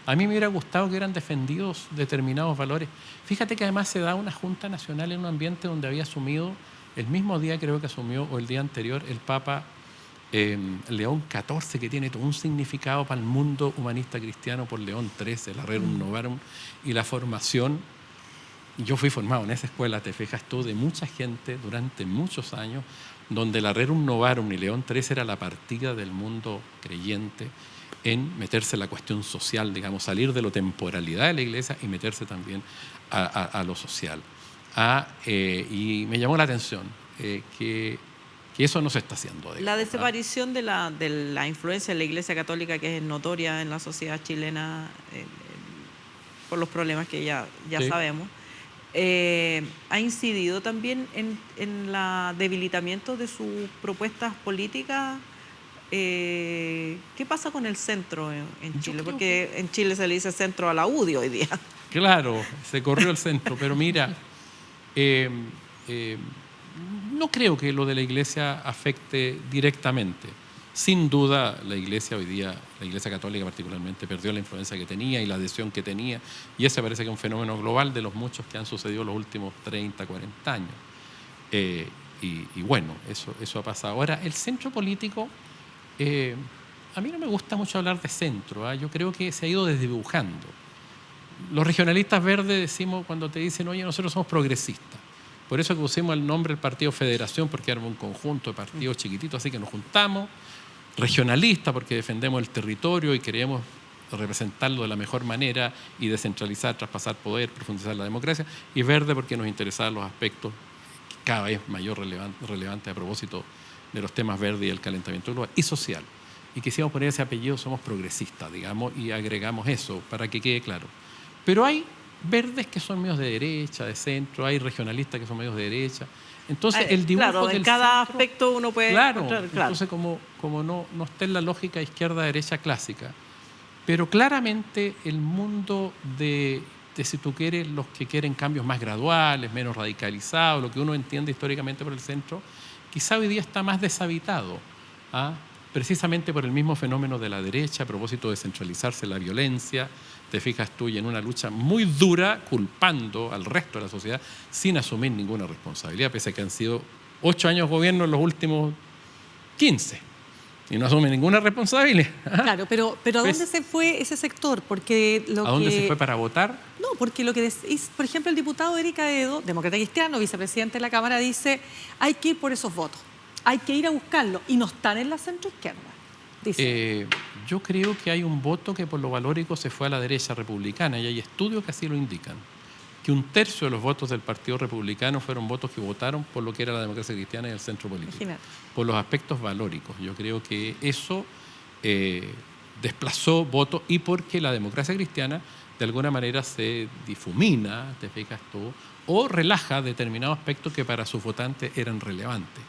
A mí me hubiera gustado que hubieran defendidos determinados valores. Fíjate que además se da una Junta Nacional en un ambiente donde había asumido, el mismo día creo que asumió, o el día anterior, el Papa León XIV, que tiene todo un significado para el mundo humanista cristiano por León XIII, la Rerum Novarum, y la formación. Yo fui formado en esa escuela, te fijas tú, de mucha gente durante muchos años, donde la Rerum Novarum y León XIII era la partida del mundo creyente en meterse en la cuestión social, digamos, salir de la temporalidad de la Iglesia y meterse también a lo social. Y me llamó la atención que eso no se está haciendo. Digamos, la desaparición de la influencia de la Iglesia Católica, que es notoria en la sociedad chilena por los problemas que ya sí sabemos, ha incidido también en el debilitamiento de sus propuestas políticas. ¿Qué pasa con el centro en Chile? Porque en Chile se le dice centro a la UDI hoy día. Claro, se corrió el centro, pero mira, no creo que lo de la Iglesia afecte directamente. Sin duda, la Iglesia hoy día, la Iglesia Católica particularmente, perdió la influencia que tenía y la adhesión que tenía, y ese parece que es un fenómeno global de los muchos que han sucedido los últimos 30, 40 años. Y bueno, eso ha pasado. Ahora, el centro político, a mí no me gusta mucho hablar de centro, yo creo que se ha ido desdibujando. Los regionalistas verdes decimos cuando te dicen, oye, nosotros somos progresistas. Por eso que pusimos el nombre del partido Federación, porque era un conjunto de partidos chiquititos, así que nos juntamos. Regionalista, porque defendemos el territorio y queremos representarlo de la mejor manera y descentralizar, traspasar poder, profundizar la democracia. Y verde, porque nos interesaban los aspectos cada vez mayor relevantes a propósito de los temas verdes y el calentamiento global. Y social. Y quisimos poner ese apellido, somos progresistas, digamos, y agregamos eso para que quede claro. Pero hay verdes que son medios de derecha, de centro, hay regionalistas que son medios de derecha. Entonces, el dibujo claro, en del cada centro, aspecto uno puede encontrar, entonces como no está en la lógica izquierda-derecha clásica, pero claramente el mundo de, si tú quieres, los que quieren cambios más graduales, menos radicalizados, lo que uno entiende históricamente por el centro, quizá hoy día está más deshabitado, precisamente por el mismo fenómeno de la derecha, a propósito de centralizarse la violencia. Te fijas tú, y en una lucha muy dura, culpando al resto de la sociedad sin asumir ninguna responsabilidad, pese a que han sido 8 años de gobierno en los últimos 15 y no asumen ninguna responsabilidad. Claro, pero ¿a dónde se fue ese sector? Porque ¿A dónde se fue para votar? No, porque lo que dice, por ejemplo, el diputado Eric Aedo, demócrata cristiano, vicepresidente de la Cámara, dice hay que ir por esos votos, hay que ir a buscarlos, y no están en la centroizquierda. Yo creo que hay un voto que por lo valórico se fue a la derecha republicana, y hay estudios que así lo indican, que 1/3 de los votos del Partido Republicano fueron votos que votaron por lo que era la democracia cristiana y el centro político. Imagínate. Por los aspectos valóricos. Yo creo que eso desplazó votos, y porque la democracia cristiana de alguna manera se difumina, te fijas tú, o relaja determinados aspectos que para sus votantes eran relevantes.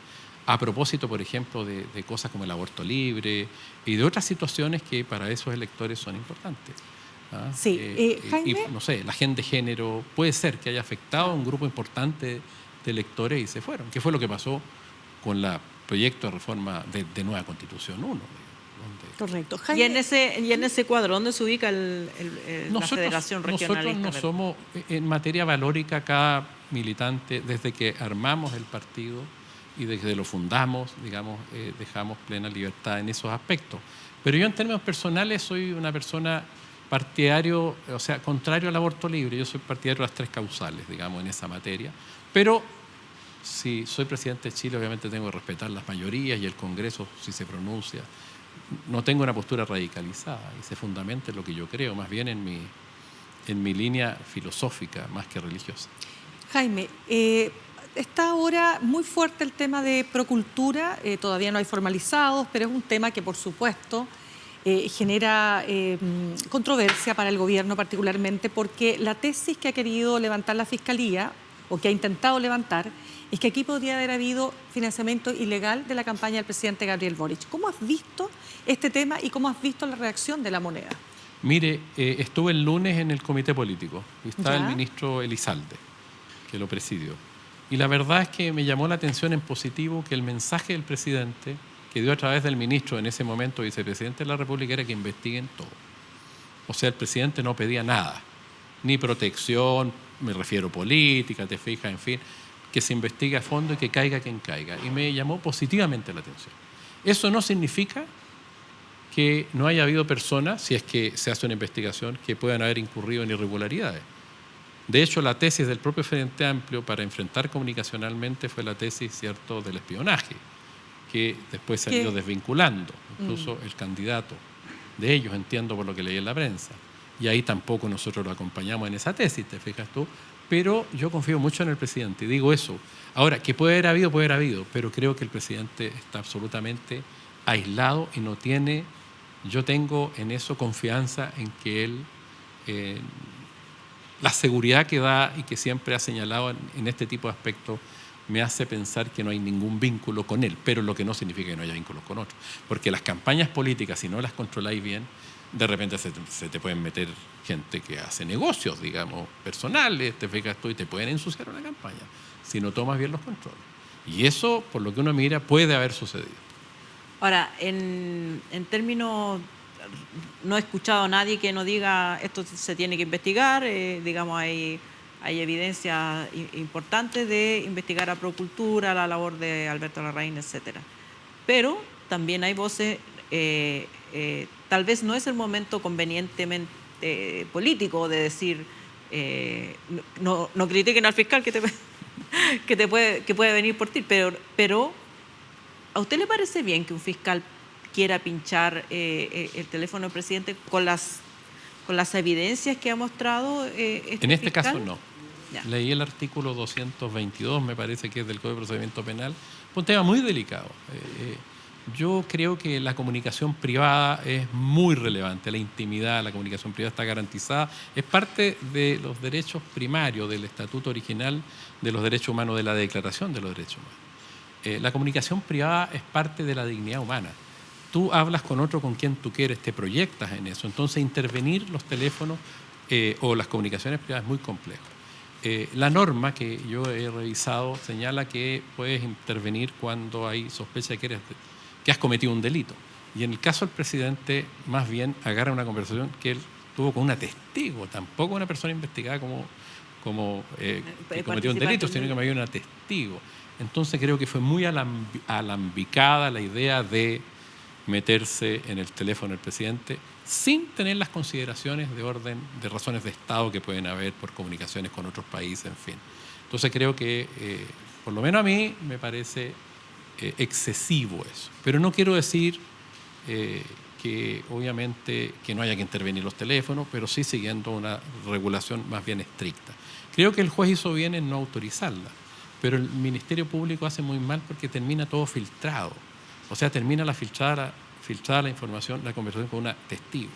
A propósito, por ejemplo, de cosas como el aborto libre y de otras situaciones que para esos electores son importantes. Sí, Jaime. Y, no sé, la agenda de género puede ser que haya afectado a un grupo importante de electores y se fueron. ¿Qué fue lo que pasó con el proyecto de reforma de nueva Constitución 1? Correcto. Jaime. Y en ese cuadro, ¿dónde se ubica la Federación Regionalista? Nosotros no somos, en materia valórica, cada militante, desde que armamos el partido y desde que lo fundamos, digamos, dejamos plena libertad en esos aspectos. Pero yo en términos personales soy una persona partidario, o sea, contrario al aborto libre. Yo soy partidario de las 3 causales, digamos, en esa materia. Pero si soy presidente de Chile, obviamente tengo que respetar las mayorías y el Congreso, si se pronuncia. No tengo una postura radicalizada y se fundamenta en lo que yo creo, más bien en mi línea filosófica, más que religiosa. Jaime, está ahora muy fuerte el tema de procultura, todavía no hay formalizados, pero es un tema que, por supuesto, genera controversia para el gobierno particularmente, porque la tesis que ha querido levantar la Fiscalía, o que ha intentado levantar, es que aquí podría haber habido financiamiento ilegal de la campaña del presidente Gabriel Boric. ¿Cómo has visto este tema y cómo has visto la reacción de la moneda? Mire, estuve el lunes en el comité político y está ¿Ya? el ministro Elizalde, que lo presidió. Y la verdad es que me llamó la atención en positivo que el mensaje del presidente, que dio a través del ministro en ese momento, vicepresidente de la República, era que investiguen todo. O sea, el presidente no pedía nada, ni protección, me refiero política, te fijas, en fin, que se investigue a fondo y que caiga quien caiga. Y me llamó positivamente la atención. Eso no significa que no haya habido personas, si es que se hace una investigación, que puedan haber incurrido en irregularidades. De hecho, la tesis del propio Frente Amplio para enfrentar comunicacionalmente fue la tesis, ¿cierto?, del espionaje, que después se ha ido desvinculando, incluso el candidato de ellos, entiendo por lo que leí en la prensa. Y ahí tampoco nosotros lo acompañamos en esa tesis, te fijas tú, pero yo confío mucho en el presidente y digo eso. Ahora, que puede haber habido, pero creo que el presidente está absolutamente aislado y no tiene, yo tengo en eso confianza en que él, la seguridad que da y que siempre ha señalado en este tipo de aspectos, me hace pensar que no hay ningún vínculo con él, pero lo que no significa que no haya vínculos con otros. Porque las campañas políticas, si no las controláis bien, de repente se te pueden meter gente que hace negocios, digamos, personales, te fijas tú, y te pueden ensuciar una campaña si no tomas bien los controles. Y eso, por lo que uno mira, puede haber sucedido. Ahora, en términos, no he escuchado a nadie que no diga esto se tiene que investigar, digamos, hay evidencias importantes de investigar a Procultura, la labor de Alberto Larraín, etcétera. Pero también hay voces, tal vez no es el momento convenientemente político de decir, no critiquen al fiscal que puede venir por ti, pero ¿a usted le parece bien que un fiscal quiera pinchar el teléfono del presidente con las evidencias que ha mostrado En este fiscal? caso no. Ya. Leí el artículo 222, me parece que es del Código de Procedimiento Penal, un tema muy delicado. Yo creo que la comunicación privada es muy relevante, la intimidad, la comunicación privada está garantizada, es parte de los derechos primarios del Estatuto Original de los Derechos Humanos, de la Declaración de los Derechos Humanos. La comunicación privada es parte de la dignidad humana. Tú hablas con otro con quien tú quieres, te proyectas en eso, entonces intervenir los teléfonos o las comunicaciones privadas es muy complejo. La norma que yo he revisado señala que puedes intervenir cuando hay sospecha de que has cometido un delito. Y en el caso del presidente, más bien agarra una conversación que él tuvo con una testigo, tampoco una persona investigada que cometió un delito, sino que me había una testigo. Entonces creo que fue muy alambicada la idea de meterse en el teléfono del presidente sin tener las consideraciones de orden, de razones de Estado que pueden haber por comunicaciones con otros países, en fin. Entonces creo que, por lo menos a mí, me parece excesivo eso. Pero no quiero decir que obviamente que no haya que intervenir los teléfonos, pero sí siguiendo una regulación más bien estricta. Creo que el juez hizo bien en no autorizarla, pero el Ministerio Público hace muy mal porque termina todo filtrado. O sea, termina filtrada la información, la conversación con una testigo.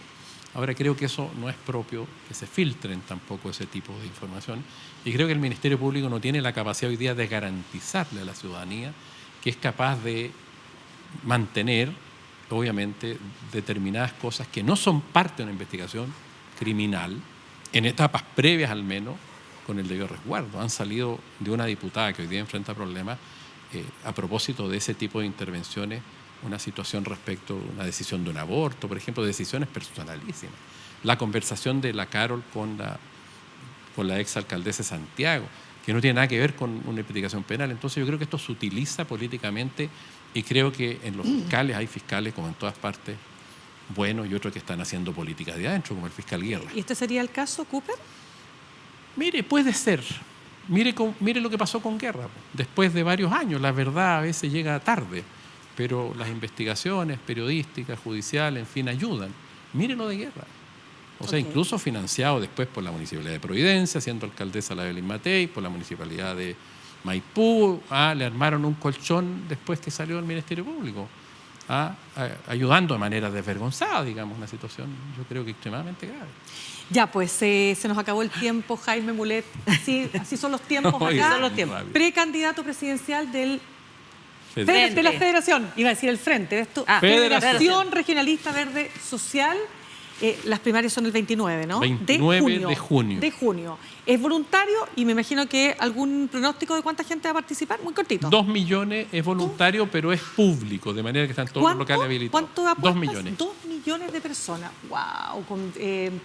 Ahora creo que eso no es propio, que se filtren tampoco ese tipo de información. Y creo que el Ministerio Público no tiene la capacidad hoy día de garantizarle a la ciudadanía que es capaz de mantener, obviamente, determinadas cosas que no son parte de una investigación criminal, en etapas previas al menos, con el debido resguardo. Han salido de una diputada que hoy día enfrenta problemas a propósito de ese tipo de intervenciones, una situación respecto a una decisión de un aborto, por ejemplo, decisiones personalísimas. La conversación de la Carol con la exalcaldesa de Santiago, que no tiene nada que ver con una investigación penal. Entonces yo creo que esto se utiliza políticamente y creo que en los fiscales hay fiscales, como en todas partes, buenos y otros que están haciendo política de adentro, como el fiscal Guerra. ¿Y este sería el caso, Cooper? Mire, puede ser. Mire lo que pasó con Guerra. Después de varios años, la verdad a veces llega tarde, pero las investigaciones periodísticas, judiciales, en fin, ayudan. Mire lo de Guerra. O sea, incluso financiado después por la Municipalidad de Providencia, siendo alcaldesa la Evelyn Matei, por la Municipalidad de Maipú, le armaron un colchón después que salió del Ministerio Público. ayudando de manera desvergonzada, digamos, una situación yo creo que extremadamente grave. Ya, pues se nos acabó el tiempo, Jaime Mulet. Así son los tiempos Oye, acá. son los tiempos. Precandidato presidencial de Frente. la Federación, iba a decir el Frente, Federación Regionalista Verde Social. Las primarias son el 29, ¿no? 29 de junio. De junio. Es voluntario y me imagino que algún pronóstico de cuánta gente va a participar, muy cortito. 2 millones es voluntario, pero es público, de manera que están todos los locales habilitados. ¿Cuánto apuestas? 2 millones. 2 millones de personas. ¡Wow! Con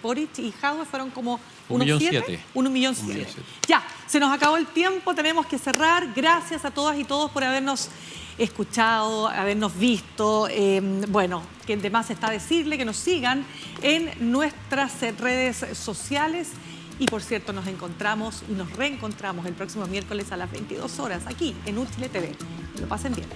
Boric y Jadwe fueron como 1,7 millones. 1,7 millones. Ya, se nos acabó el tiempo, tenemos que cerrar. Gracias a todas y todos por habernos escuchado, habernos visto. Bueno, que además está decirle que nos sigan en nuestras redes sociales. Y por cierto, nos encontramos y nos reencontramos el próximo miércoles a las 22 horas aquí en UChile TV. Que lo pasen bien.